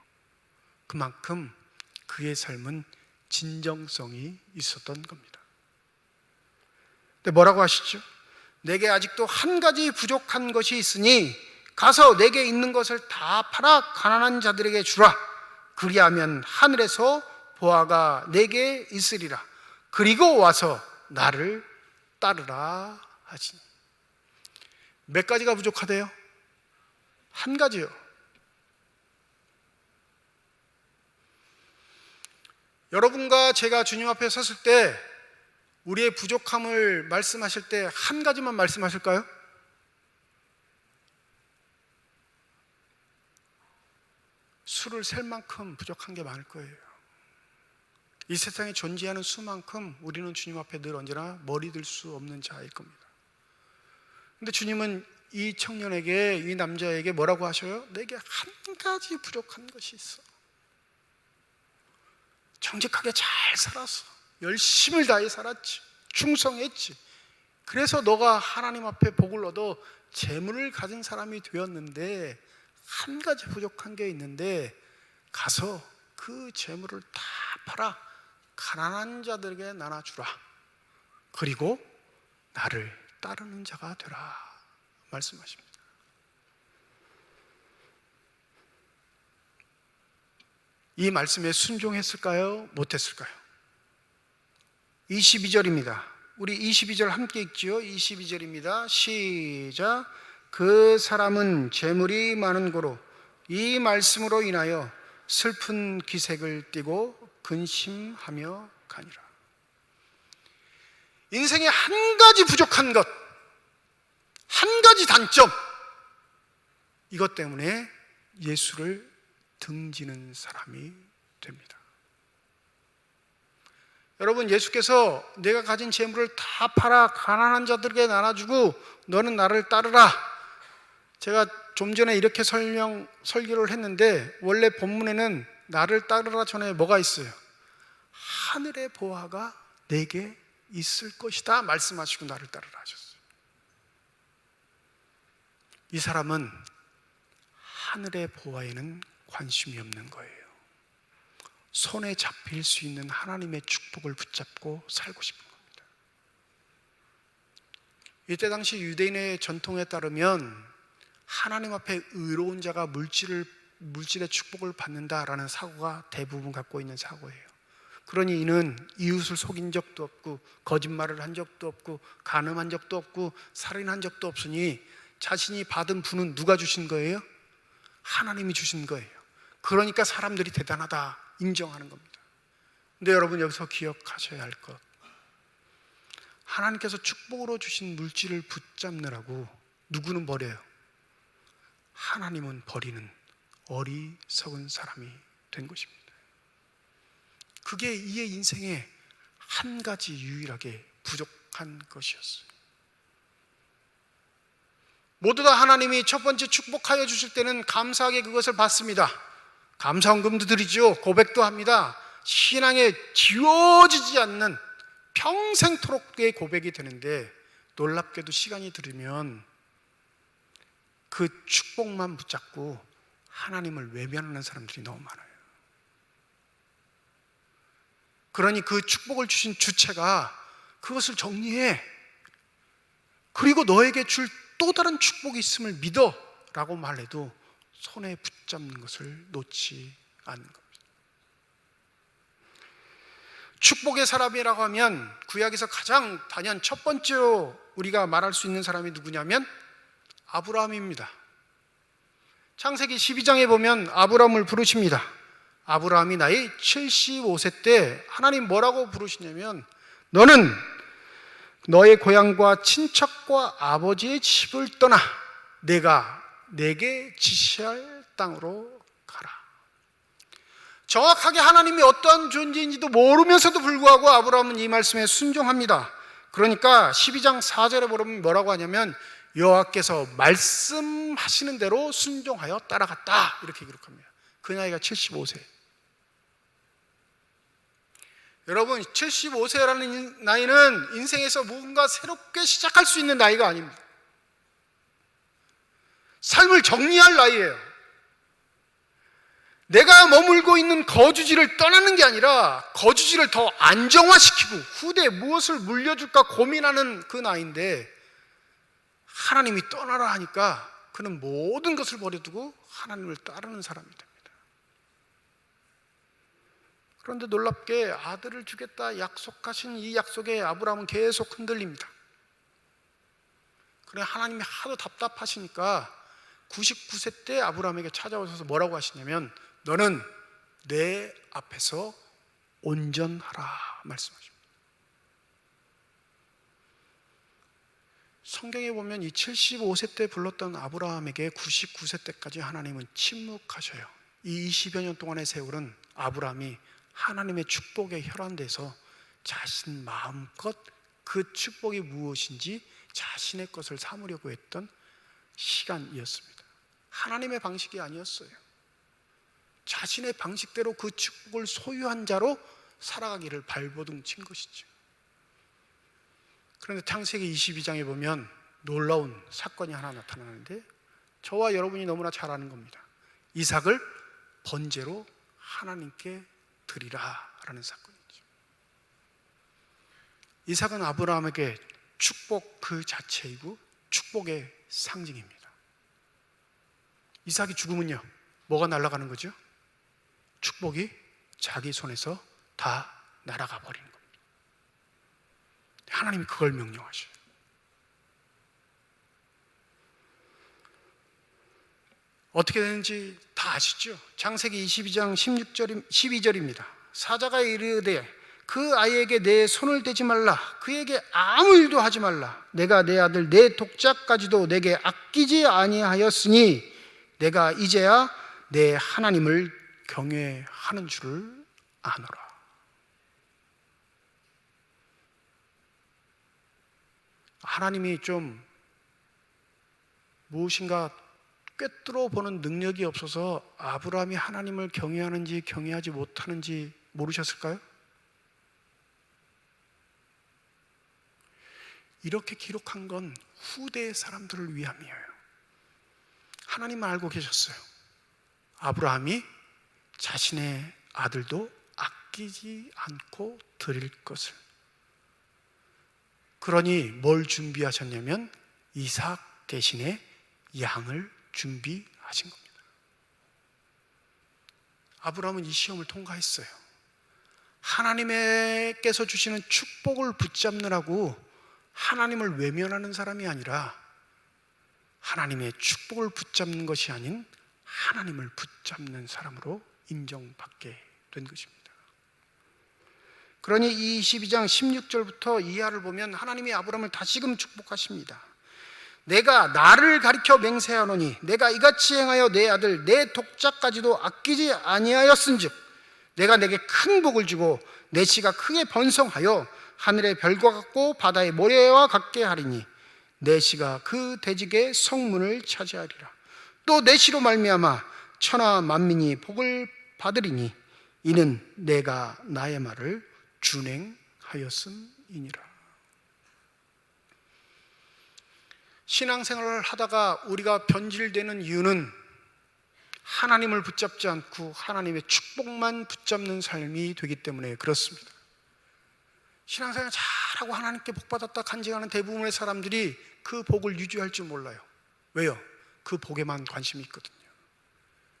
그만큼 그의 삶은 진정성이 있었던 겁니다. 근데 뭐라고 하시죠? 내게 아직도 한 가지 부족한 것이 있으니 가서 내게 있는 것을 다 팔아 가난한 자들에게 주라. 그리하면 하늘에서 보화가 내게 있으리라. 그리고 와서 나를 따르라 하시니. 몇 가지가 부족하대요? 한 가지요. 여러분과 제가 주님 앞에 섰을 때 우리의 부족함을 말씀하실 때 한 가지만 말씀하실까요? 수를 셀 만큼 부족한 게 많을 거예요. 이 세상에 존재하는 수만큼 우리는 주님 앞에 늘 언제나 머리 들 수 없는 자일 겁니다. 근데 주님은 이 청년에게, 이 남자에게 뭐라고 하셔요? 내게 한 가지 부족한 것이 있어. 정직하게 잘 살았어. 열심을 다해 살았지. 충성했지. 그래서 너가 하나님 앞에 복을 얻어 재물을 가진 사람이 되었는데 한 가지 부족한 게 있는데 가서 그 재물을 다 팔아 가난한 자들에게 나눠주라. 그리고 나를 따르는 자가 되라 말씀하십니다. 이 말씀에 순종했을까요? 못했을까요? 22절입니다. 우리 22절 함께 읽지요. 22절입니다. 시작. 그 사람은 재물이 많은 고로 이 말씀으로 인하여 슬픈 기색을 띠고 근심하며 가니라. 인생에 한 가지 부족한 것, 한 가지 단점, 이것 때문에 예수를 등지는 사람이 됩니다. 여러분, 예수께서 내가 가진 재물을 다 팔아 가난한 자들에게 나눠주고 너는 나를 따르라. 제가 좀 전에 이렇게 설교를 했는데 원래 본문에는 나를 따르라 전에 뭐가 있어요? 하늘의 보화가 내게 있을 것이다 말씀하시고 나를 따르라 하셨어요. 이 사람은 하늘의 보화에는 관심이 없는 거예요. 손에 잡힐 수 있는 하나님의 축복을 붙잡고 살고 싶은 겁니다. 이때 당시 유대인의 전통에 따르면 하나님 앞에 의로운 자가 물질의 축복을 받는다라는 사고가 대부분 갖고 있는 사고예요. 그러니 이는 이웃을 속인 적도 없고 거짓말을 한 적도 없고 간음한 적도 없고 살인한 적도 없으니 자신이 받은 분은 누가 주신 거예요? 하나님이 주신 거예요. 그러니까 사람들이 대단하다 인정하는 겁니다. 근데 여러분, 여기서 기억하셔야 할 것, 하나님께서 축복으로 주신 물질을 붙잡느라고 누구는 버려요? 하나님은 버리는 어리석은 사람이 된 것입니다. 그게 이의 인생에 한 가지 유일하게 부족한 것이었어요. 모두 다 하나님이 첫 번째 축복하여 주실 때는 감사하게 그것을 받습니다. 감사헌금도 드리죠. 고백도 합니다. 신앙에 지워지지 않는 평생토록의 고백이 되는데 놀랍게도 시간이 들으면 그 축복만 붙잡고 하나님을 외면하는 사람들이 너무 많아요. 그러니 그 축복을 주신 주체가 그것을 정리해. 그리고 너에게 줄 또 다른 축복이 있음을 믿어 라고 말해도 손에 붙잡는 것을 놓지 않는 겁니다. 축복의 사람이라고 하면 구약에서 가장 단연 첫 번째로 우리가 말할 수 있는 사람이 누구냐면 아브라함입니다. 창세기 12장에 보면 아브라함을 부르십니다. 아브라함이 나이 75세 때 하나님 뭐라고 부르시냐면 너는 너의 고향과 친척과 아버지의 집을 떠나 내가 내게 지시할 땅으로 가라. 정확하게 하나님이 어떠한 존재인지도 모르면서도 불구하고 아브라함은 이 말씀에 순종합니다. 그러니까 12장 4절에 보면 뭐라고 하냐면 여호와께서 말씀하시는 대로 순종하여 따라갔다 이렇게 기록합니다. 그 나이가 75세. 여러분, 75세라는 나이는 인생에서 무언가 새롭게 시작할 수 있는 나이가 아닙니다. 삶을 정리할 나이예요. 내가 머물고 있는 거주지를 떠나는 게 아니라 거주지를 더 안정화시키고 후대에 무엇을 물려줄까 고민하는 그 나이인데 하나님이 떠나라 하니까 그는 모든 것을 버려두고 하나님을 따르는 사람이 됩니다. 그런데 놀랍게 아들을 주겠다 약속하신 이 약속에 아브라함은 계속 흔들립니다. 그래 하나님이 하도 답답하시니까 99세 때 아브라함에게 찾아오셔서 뭐라고 하시냐면 너는 내 앞에서 온전하라 말씀하십니다. 성경에 보면 이 75세 때 불렀던 아브라함에게 99세 때까지 하나님은 침묵하셔요. 이 20여 년 동안의 세월은 아브라함이 하나님의 축복에 혈안돼서 자신 마음껏 그 축복이 무엇인지 자신의 것을 삼으려고 했던 시간이었습니다. 하나님의 방식이 아니었어요. 자신의 방식대로 그 축복을 소유한 자로 살아가기를 발버둥 친 것이죠. 그런데 창세기 22장에 보면 놀라운 사건이 하나 나타나는데, 저와 여러분이 너무나 잘 아는 겁니다. 이삭을 번제로 하나님께 드리라 라는 사건이죠. 이삭은 아브라함에게 축복 그 자체이고 축복의 상징입니다. 이삭이 죽으면요, 뭐가 날아가는 거죠? 축복이 자기 손에서 다 날아가 버리는 겁니다. 하나님이 그걸 명령하셔요. 어떻게 되는지 다 아시죠? 창세기 22장 12절입니다. 사자가 이르되 그 아이에게 내 손을 대지 말라, 그에게 아무 일도 하지 말라. 내가 내 아들 내 독자까지도 내게 아끼지 아니하였으니 내가 이제야 내 하나님을 경외하는 줄을 아노라. 하나님이 좀 무엇인가 꿰뚫어 보는 능력이 없어서 아브라함이 하나님을 경외하는지 경외하지 못하는지 모르셨을까요? 이렇게 기록한 건 후대의 사람들을 위함이에요. 하나님은 알고 계셨어요. 아브라함이 자신의 아들도 아끼지 않고 드릴 것을. 그러니 뭘 준비하셨냐면 이삭 대신에 양을 준비하신 겁니다. 아브라함은 이 시험을 통과했어요. 하나님께서 주시는 축복을 붙잡느라고 하나님을 외면하는 사람이 아니라 하나님의 축복을 붙잡는 것이 아닌 하나님을 붙잡는 사람으로 인정받게 된 것입니다. 그러니 22장 16절부터 이하를 보면 하나님이 아브라함을 다시금 축복하십니다. 내가 나를 가리켜 맹세하노니 내가 이같이 행하여 내 아들 내 독자까지도 아끼지 아니하였은즉 내가 내게 큰 복을 주고 내 씨가 크게 번성하여 하늘의 별과 같고 바다의 모래와 같게 하리니 내 씨가 그 대직의 성문을 차지하리라. 또 내 씨로 말미암아 천하 만민이 복을 받으리니 이는 내가 나의 말을 준행하였음이니라. 신앙생활을 하다가 우리가 변질되는 이유는 하나님을 붙잡지 않고 하나님의 축복만 붙잡는 삶이 되기 때문에 그렇습니다. 신앙생활 잘하고 하나님께 복받았다 간증하는 대부분의 사람들이 그 복을 유지할 줄 몰라요. 왜요? 그 복에만 관심이 있거든요.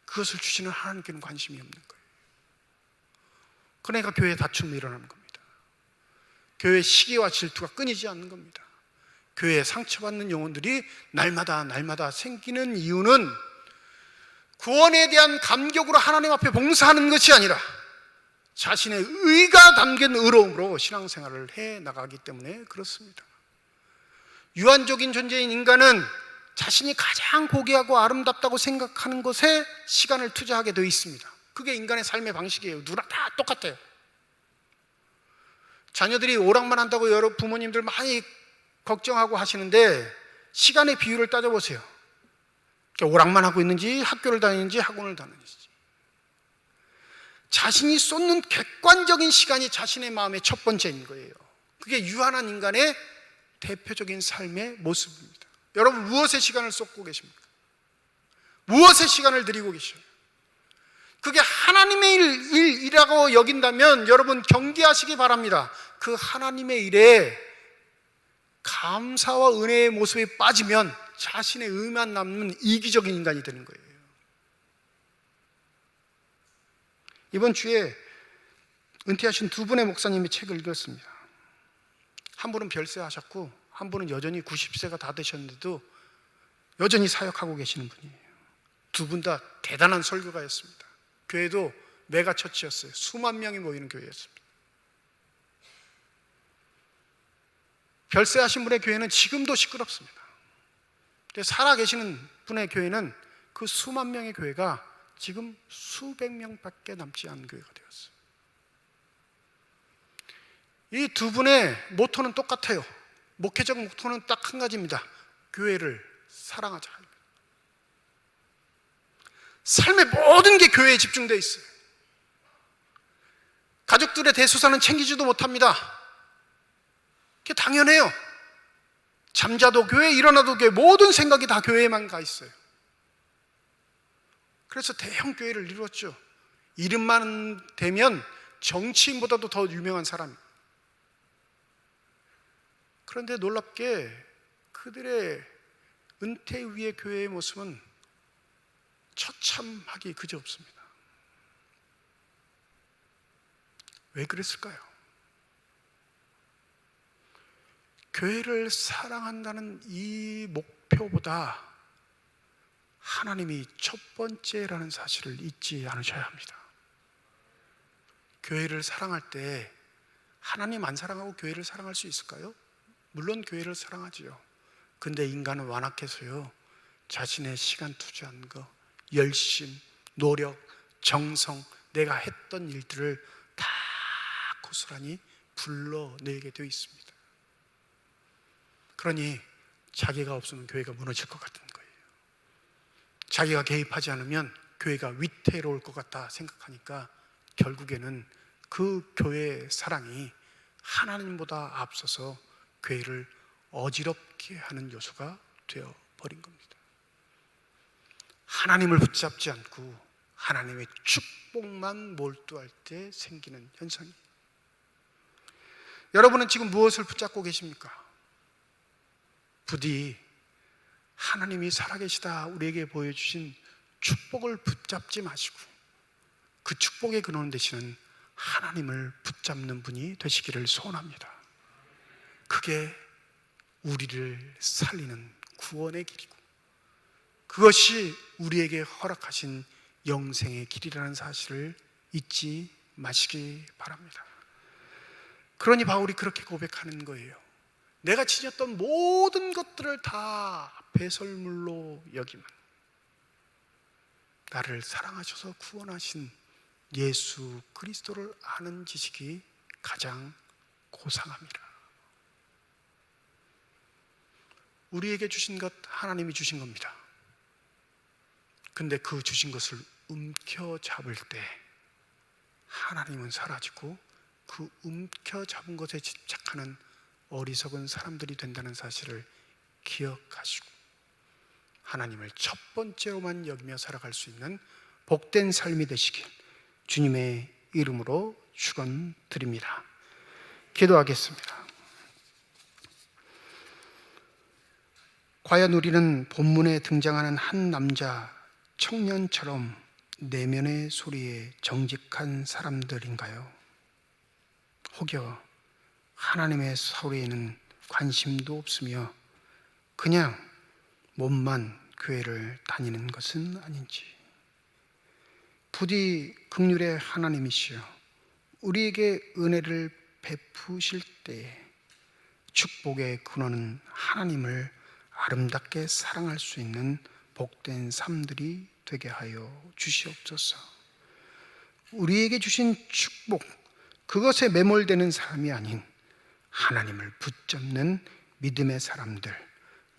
그것을 주시는 하나님께는 관심이 없는 거예요. 그러니까 교회에 다툼이 일어나는 겁니다. 교회에 시기와 질투가 끊이지 않는 겁니다. 교회에 상처받는 영혼들이 날마다 생기는 이유는 구원에 대한 감격으로 하나님 앞에 봉사하는 것이 아니라 자신의 의가 담긴 의로움으로 신앙생활을 해 나가기 때문에 그렇습니다. 유한적인 존재인 인간은 자신이 가장 고귀하고 아름답다고 생각하는 것에 시간을 투자하게 되어 있습니다. 그게 인간의 삶의 방식이에요. 누구나 다 똑같아요. 자녀들이 오락만 한다고 여러 부모님들 많이 걱정하고 하시는데 시간의 비율을 따져보세요. 오락만 하고 있는지 학교를 다니는지 학원을 다니는지. 자신이 쏟는 객관적인 시간이 자신의 마음의 첫 번째인 거예요. 그게 유한한 인간의 대표적인 삶의 모습입니다. 여러분 무엇에 시간을 쏟고 계십니까? 무엇에 시간을 들이고 계셔요? 그게 하나님의 일이라고 여긴다면 여러분 경계하시기 바랍니다. 그 하나님의 일에 감사와 은혜의 모습에 빠지면 자신의 의만 남는 이기적인 인간이 되는 거예요. 이번 주에 은퇴하신 두 분의 목사님이 책을 읽었습니다. 한 분은 별세하셨고 한 분은 여전히 90세가 다 되셨는데도 여전히 사역하고 계시는 분이에요. 두 분 다 대단한 설교가였습니다. 교회도 메가처치였어요. 수만 명이 모이는 교회였습니다. 별세하신 분의 교회는 지금도 시끄럽습니다. 근데 살아계시는 분의 교회는 그 수만 명의 교회가 지금 수백 명밖에 남지 않은 교회가 되었어요. 이 두 분의 모토는 똑같아요. 목회적 모토는 딱 한 가지입니다. 교회를 사랑하자. 삶의 모든 게 교회에 집중되어 있어요. 가족들의 대소사는 챙기지도 못합니다. 그게 당연해요. 잠자도 교회, 일어나도 교회, 모든 생각이 다 교회에만 가 있어요. 그래서 대형 교회를 이루었죠. 이름만 되면 정치인보다도 더 유명한 사람. 그런데 놀랍게 그들의 은퇴 후의 교회의 모습은 처참하기 그지없습니다. 왜 그랬을까요? 교회를 사랑한다는 이 목표보다 하나님이 첫 번째라는 사실을 잊지 않으셔야 합니다. 교회를 사랑할 때 하나님 안 사랑하고 교회를 사랑할 수 있을까요? 물론 교회를 사랑하지요. 근데 인간은 완악해서요, 자신의 시간 투자한 거, 열심, 노력, 정성, 내가 했던 일들을 다 고스란히 불러내게 되어 있습니다. 그러니 자기가 없으면 교회가 무너질 것 같은 거예요. 자기가 개입하지 않으면 교회가 위태로울 것 같다 생각하니까 결국에는 그 교회의 사랑이 하나님보다 앞서서 교회를 어지럽게 하는 요소가 되어버린 겁니다. 하나님을 붙잡지 않고 하나님의 축복만 몰두할 때 생기는 현상이에요. 여러분은 지금 무엇을 붙잡고 계십니까? 부디 하나님이 살아계시다 우리에게 보여주신 축복을 붙잡지 마시고 그 축복의 근원 되시는 하나님을 붙잡는 분이 되시기를 소원합니다. 그게 우리를 살리는 구원의 길이고 그것이 우리에게 허락하신 영생의 길이라는 사실을 잊지 마시기 바랍니다. 그러니 바울이 그렇게 고백하는 거예요. 내가 지녔던 모든 것들을 다 배설물로 여기면 나를 사랑하셔서 구원하신 예수 그리스도를 아는 지식이 가장 고상합니다. 우리에게 주신 것 하나님이 주신 겁니다. 근데 그 주신 것을 움켜잡을 때 하나님은 사라지고 그 움켜잡은 것에 집착하는 어리석은 사람들이 된다는 사실을 기억하시고 하나님을 첫 번째로만 여기며 살아갈 수 있는 복된 삶이 되시길 주님의 이름으로 축원드립니다. 기도하겠습니다. 과연 우리는 본문에 등장하는 한 남자 청년처럼 내면의 소리에 정직한 사람들인가요? 혹여 하나님의 소리에는 관심도 없으며 그냥 몸만 교회를 다니는 것은 아닌지. 부디 긍휼의 하나님이시여 우리에게 은혜를 베푸실 때에 축복의 근원은 하나님을 아름답게 사랑할 수 있는 복된 삶들이 되게 하여 주시옵소서. 우리에게 주신 축복, 그것에 매몰되는 사람이 아닌 하나님을 붙잡는 믿음의 사람들,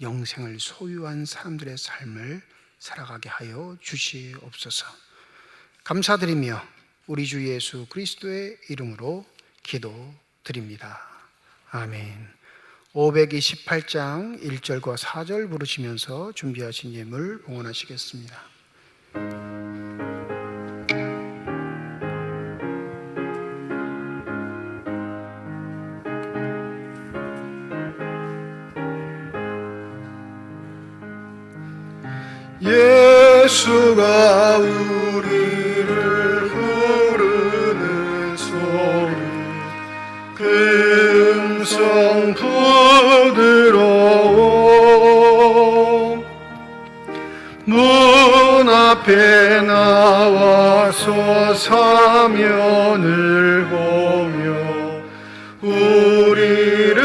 영생을 소유한 사람들의 삶을 살아가게 하여 주시옵소서. 감사드리며 우리 주 예수 그리스도의 이름으로 기도드립니다. 아멘. 528장 1절과 4절 부르시면서 준비하신 예물 봉헌하시겠습니다. 예수가 우리를 부르는 소리 금성 부드러워 문 앞에 나와서 사면을 보며 우리를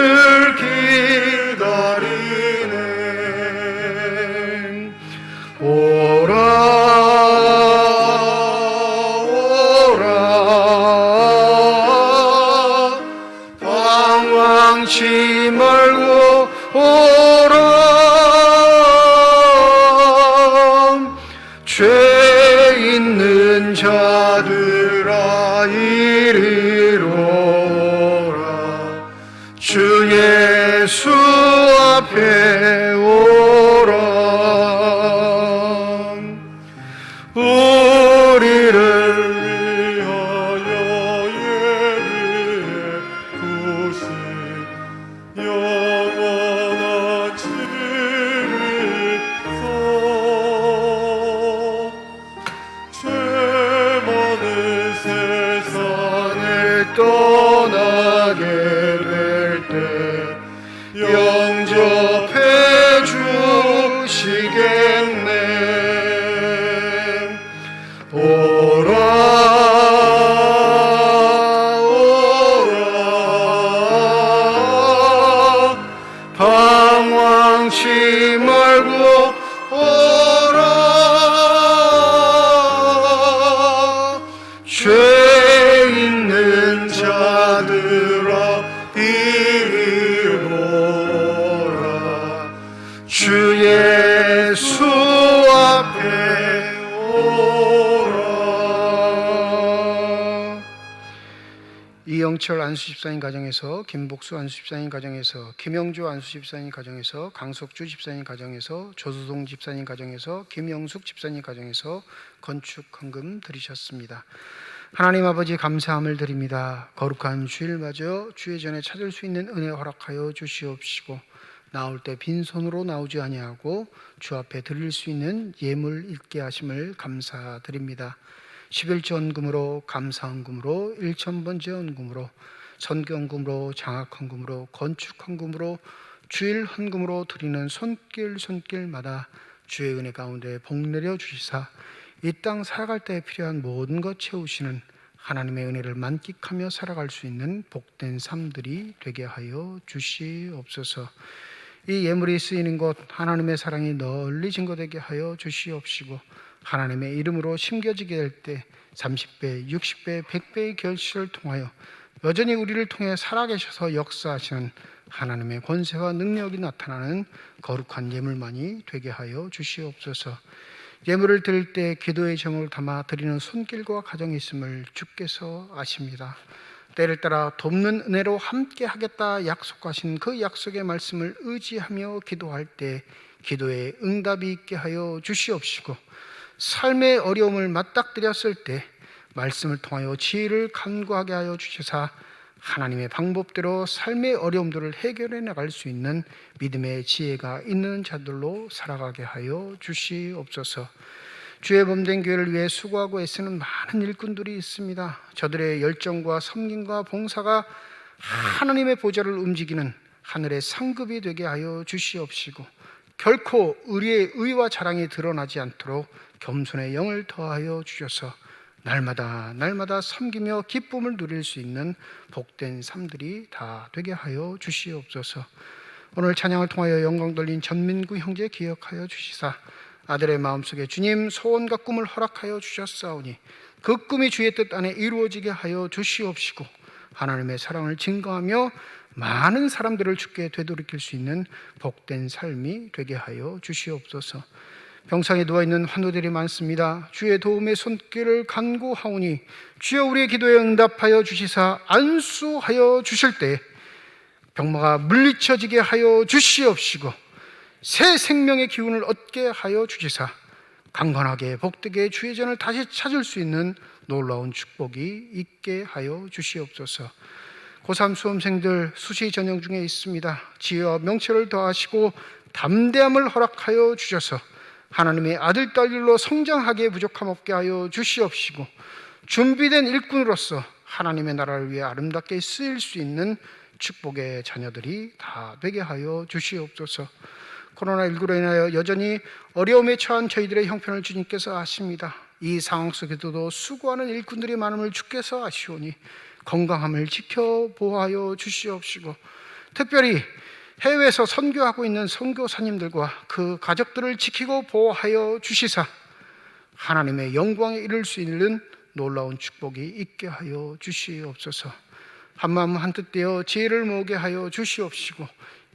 기다리네. 오라 오라 방황치 말고 오라 주 예수 앞에 오라. 우리를 위하여 예배의 구시 영원한 진리서 죄 많은 세상을 떠나게 될 때 영접해 주시겠네. 오라 오라 방황치 말고 오라. 죄 있는 자들아 이리 오라. 주 예수 앞에 오라. 이영철 안수집사님 가정에서, 김복수 안수집사님 가정에서, 김영주 안수집사님 가정에서, 강석주 집사님 가정에서, 조수동 집사님 가정에서, 김영숙 집사님 가정에서 건축 헌금 드리셨습니다. 하나님 아버지 감사함을 드립니다. 거룩한 주일마저 주의 전에 찾을 수 있는 은혜 허락하여 주시옵시고, 나올 때 빈손으로 나오지 아니하고 주 앞에 드릴 수 있는 예물 있게 하심을 감사드립니다. 11조 헌금으로, 감사 헌금으로, 1,000번째 헌금으로, 선교 헌금으로, 장학 헌금으로, 건축 헌금으로, 주일 헌금으로 드리는 손길마다 주의 은혜 가운데 복 내려 주시사 이 땅 살아갈 때 필요한 모든 것 채우시는 하나님의 은혜를 만끽하며 살아갈 수 있는 복된 삶들이 되게 하여 주시옵소서. 이 예물이 쓰이는 곳 하나님의 사랑이 널리 증거되게 하여 주시옵시고, 하나님의 이름으로 심겨지게 될 때 30배, 60배, 100배의 결실을 통하여 여전히 우리를 통해 살아계셔서 역사하시는 하나님의 권세와 능력이 나타나는 거룩한 예물만이 되게 하여 주시옵소서. 예물을 드릴 때 기도의 정을 담아 드리는 손길과 가정이 있음을 주께서 아십니다. 때를 따라 돕는 은혜로 함께 하겠다 약속하신 그 약속의 말씀을 의지하며 기도할 때 기도에 응답이 있게 하여 주시옵시고, 삶의 어려움을 맞닥뜨렸을 때 말씀을 통하여 지혜를 간구하게 하여 주시사 하나님의 방법대로 삶의 어려움들을 해결해 나갈 수 있는 믿음의 지혜가 있는 자들로 살아가게 하여 주시옵소서. 주의 몸된 교회를 위해 수고하고 애쓰는 많은 일꾼들이 있습니다. 저들의 열정과 섬김과 봉사가 하나님의 보좌를 움직이는 하늘의 상급이 되게 하여 주시옵시고, 결코 우리의 의와 자랑이 드러나지 않도록 겸손의 영을 더하여 주셔서 날마다 섬기며 기쁨을 누릴 수 있는 복된 삶들이 다 되게 하여 주시옵소서. 오늘 찬양을 통하여 영광 돌린 전민구 형제 기억하여 주시사 아들의 마음속에 주님 소원과 꿈을 허락하여 주셨사오니 그 꿈이 주의 뜻 안에 이루어지게 하여 주시옵시고, 하나님의 사랑을 증거하며 많은 사람들을 주께 되돌이킬 수 있는 복된 삶이 되게 하여 주시옵소서. 병상에 누워있는 환우들이 많습니다. 주의 도움의 손길을 간구하오니 주여 우리의 기도에 응답하여 주시사 안수하여 주실 때 병마가 물리쳐지게 하여 주시옵시고, 새 생명의 기운을 얻게 하여 주시사 강건하게 복되게 주의 전을 다시 찾을 수 있는 놀라운 축복이 있게 하여 주시옵소서. 고3 수험생들 수시 전형 중에 있습니다. 지혜와 명철을 더하시고 담대함을 허락하여 주셔서 하나님의 아들 딸들로 성장하기에 부족함 없게 하여 주시옵시고, 준비된 일꾼으로서 하나님의 나라를 위해 아름답게 쓰일 수 있는 축복의 자녀들이 다 되게 하여 주시옵소서. 코로나19로 인하여 여전히 어려움에 처한 저희들의 형편을 주님께서 아십니다. 이 상황 속에서도 수고하는 일꾼들이 많음을 주께서 아시오니 건강함을 지켜보아여 주시옵시고, 특별히 해외에서 선교하고 있는 선교사님들과 그 가족들을 지키고 보호하여 주시사 하나님의 영광에 이를 수 있는 놀라운 축복이 있게 하여 주시옵소서. 한마음 한뜻 되어 지혜를 모으게 하여 주시옵시고,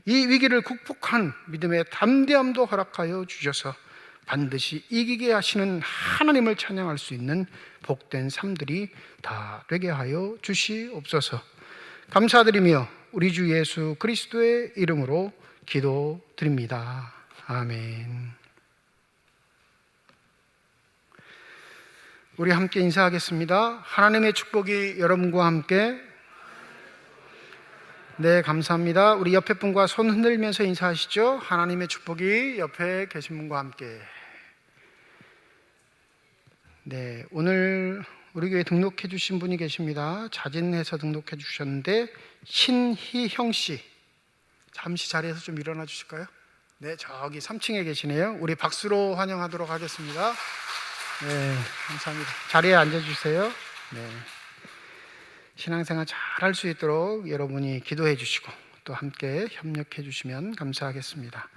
이 위기를 극복한 믿음의 담대함도 허락하여 주셔서 반드시 이기게 하시는 하나님을 찬양할 수 있는 복된 삶들이 다 되게 하여 주시옵소서. 감사드리며 우리 주 예수 그리스도의 이름으로 기도드립니다. 아멘. 우리 함께 인사하겠습니다. 하나님의 축복이 여러분과 함께. 네, 감사합니다. 우리 옆에 분과 손 흔들면서 인사하시죠. 하나님의 축복이 옆에 계신 분과 함께. 네, 오늘 우리 교회 등록해 주신 분이 계십니다. 자진해서 등록해 주셨는데 신희형 씨, 잠시 자리에서 좀 일어나 주실까요? 네, 저기 3층에 계시네요. 우리 박수로 환영하도록 하겠습니다. 네, 감사합니다. 자리에 앉아주세요. 네, 신앙생활 잘 할 수 있도록 여러분이 기도해 주시고 또 함께 협력해 주시면 감사하겠습니다.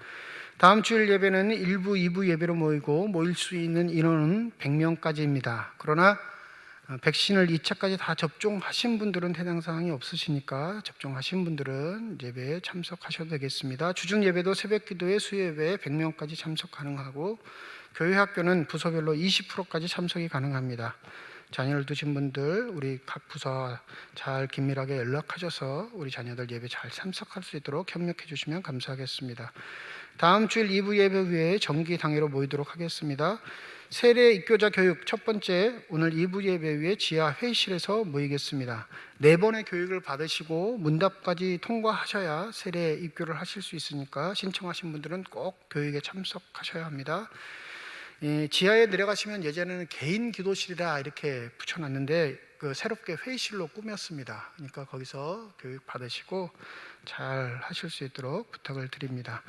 다음 주일 예배는 1부, 2부 예배로 모일 수 있는 인원은 100명까지입니다. 그러나 백신을 2차까지 다 접종하신 분들은 해당 사항이 없으시니까 접종하신 분들은 예배에 참석하셔도 되겠습니다. 주중 예배도 새벽 기도회, 수요 예배에 100명까지 참석 가능하고 교회 학교는 부서별로 20%까지 참석이 가능합니다. 자녀를 두신 분들 우리 각 부서 잘 긴밀하게 연락하셔서 우리 자녀들 예배 잘 참석할 수 있도록 협력해 주시면 감사하겠습니다. 다음 주일 2부 예배 후에 정기 당회로 모이도록 하겠습니다. 세례 입교자 교육 첫 번째, 오늘 2부 예배 후에 지하 회의실에서 모이겠습니다. 4번의 교육을 받으시고 문답까지 통과하셔야 세례 입교를 하실 수 있으니까 신청하신 분들은 꼭 교육에 참석하셔야 합니다. 지하에 내려가시면 예전에는 개인 기도실이라 이렇게 붙여놨는데 새롭게 회의실로 꾸몄습니다. 그러니까 거기서 교육 받으시고 잘 하실 수 있도록 부탁을 드립니다.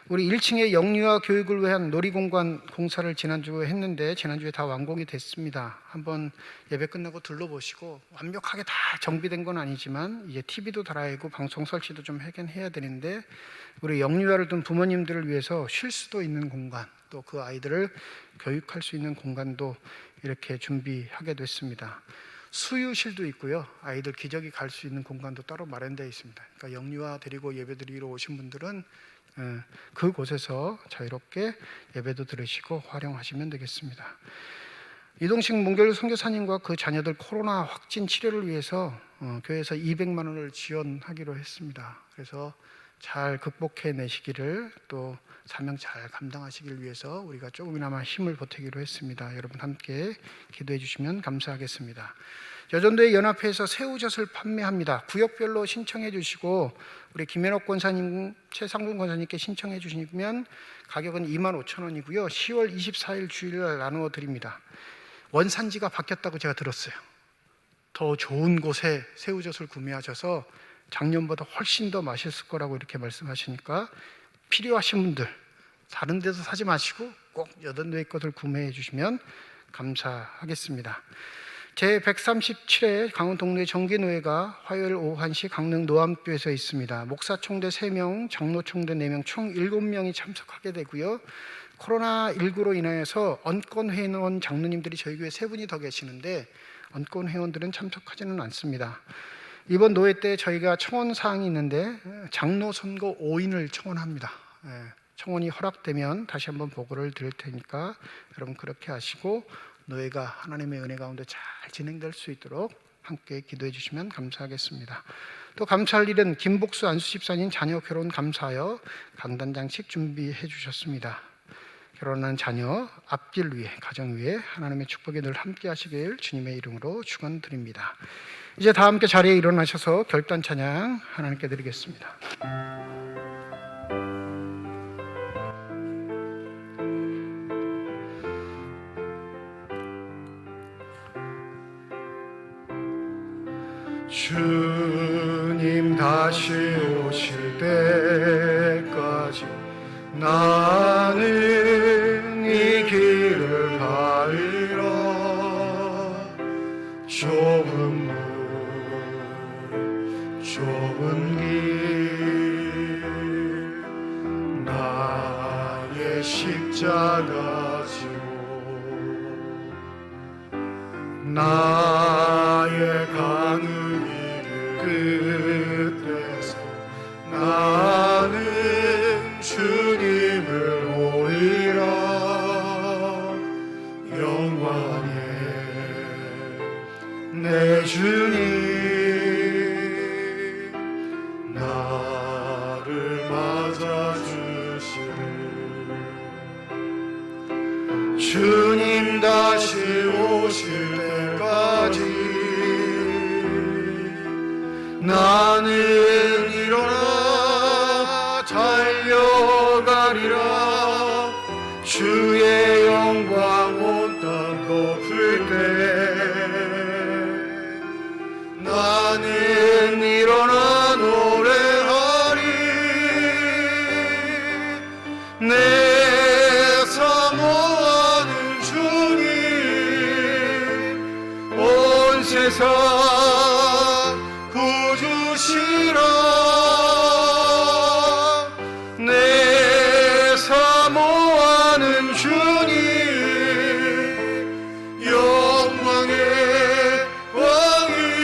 우리 1층에 영유아 교육을 위한 놀이공간 공사를 지난주에 했는데 지난주에 다 완공이 됐습니다. 한번 예배 끝나고 둘러보시고 완벽하게 다 정비된 건 아니지만 이제 TV도 달아야 하고 방송 설치도 좀 하긴 해야 되는데 우리 영유아를 둔 부모님들을 위해서 쉴 수도 있는 공간, 또 그 아이들을 교육할 수 있는 공간도 이렇게 준비하게 됐습니다. 수유실도 있고요. 아이들 기저귀 갈 수 있는 공간도 따로 마련되어 있습니다. 그러니까 영유아 데리고 예배드리러 오신 분들은 그곳에서 자유롭게 예배도 들으시고 활용하시면 되겠습니다. 이동식 문결 선교사님과 그 자녀들 코로나 확진 치료를 위해서 교회에서 200만 원을 지원하기로 했습니다. 그래서 잘 극복해 내시기를, 또 사명 잘 감당하시길 위해서 우리가 조금이나마 힘을 보태기로 했습니다. 여러분 함께 기도해 주시면 감사하겠습니다. 여전도의 연합회에서 새우젓을 판매합니다. 구역별로 신청해 주시고 우리 김현옥 권사님, 최상준 권사님께 신청해 주시면 가격은 25,000원이고요 10월 24일 주일날 나누어 드립니다. 원산지가 바뀌었다고 제가 들었어요. 더 좋은 곳에 새우젓을 구매하셔서 작년보다 훨씬 더 맛있을 거라고 이렇게 말씀하시니까 필요하신 분들 다른 데서 사지 마시고 꼭 여전도의 것을 구매해 주시면 감사하겠습니다. 제137회 강원동네 정기노회가 화요일 오후 1시 강릉 노암교에서 있습니다. 목사총대 3명, 장로총대 4명, 총 7명이 참석하게 되고요. 코로나19로 인하여서 언권회원 장로님들이 저희 교회 3분이 더 계시는데 언권회원들은 참석하지는 않습니다. 이번 노회 때 저희가 청원 사항이 있는데 장로 선거 5인을 청원합니다. 청원이 허락되면 다시 한번 보고를 드릴 테니까 여러분 그렇게 하시고 노회가 하나님의 은혜 가운데 잘 진행될 수 있도록 함께 기도해 주시면 감사하겠습니다. 또 감사할 일은 김복수 안수 집사님 자녀 결혼 감사하여 강단장식 준비해 주셨습니다. 결혼한 자녀 앞길 위해, 가정 위에 하나님의 축복이 늘 함께 하시길 주님의 이름으로 축원드립니다. 이제 다 함께 자리에 일어나셔서 결단 찬양 하나님께 드리겠습니다. 주님 다시 오실 때까지 나는 이 길을 가리라. 좁은 문 좁은 길 나의 십자가 지고 나의 가는 길 끝에서 나는 주님을 보리라. 영광의 내 주님 주님 다시 오실 때까지 나는 일어나 달려가리라. 주의 영광 온 땅 덮을 때 나는 일어나 노래하리. 내 사모하는 주님 온 세상 구주시라. 내 사모하는 주님 영광의 왕이시라.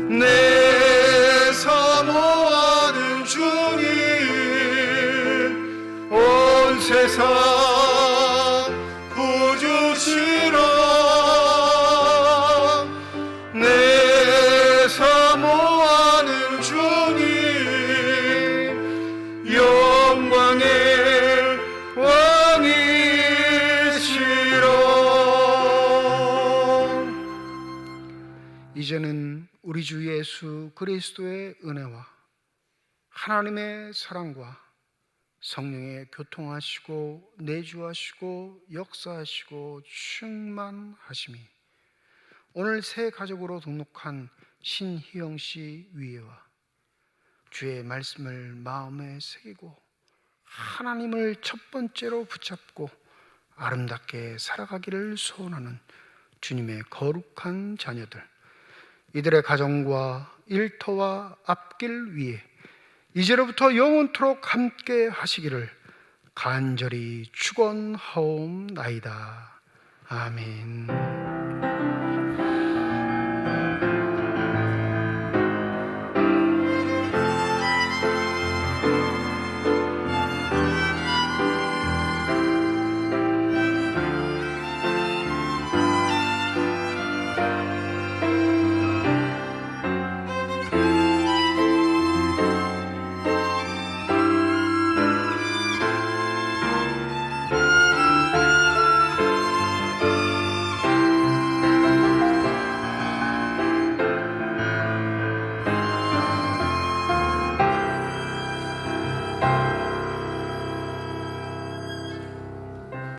내 사모하는 주님 온 세상 구주시라. 내 사모하는 주님 영광의 왕이시라. 이제는 우리 주 예수 그리스도의 은혜와 하나님의 사랑과 성령의 교통하시고 내주하시고 역사하시고 충만하심이 오늘 새 가족으로 등록한 신희영 씨 위에와 주의 말씀을 마음에 새기고 하나님을 첫 번째로 붙잡고 아름답게 살아가기를 소원하는 주님의 거룩한 자녀들, 이들의 가정과 일터와 앞길 위에 이제로부터 영원토록 함께 하시기를 간절히 축원하옵나이다. 아멘.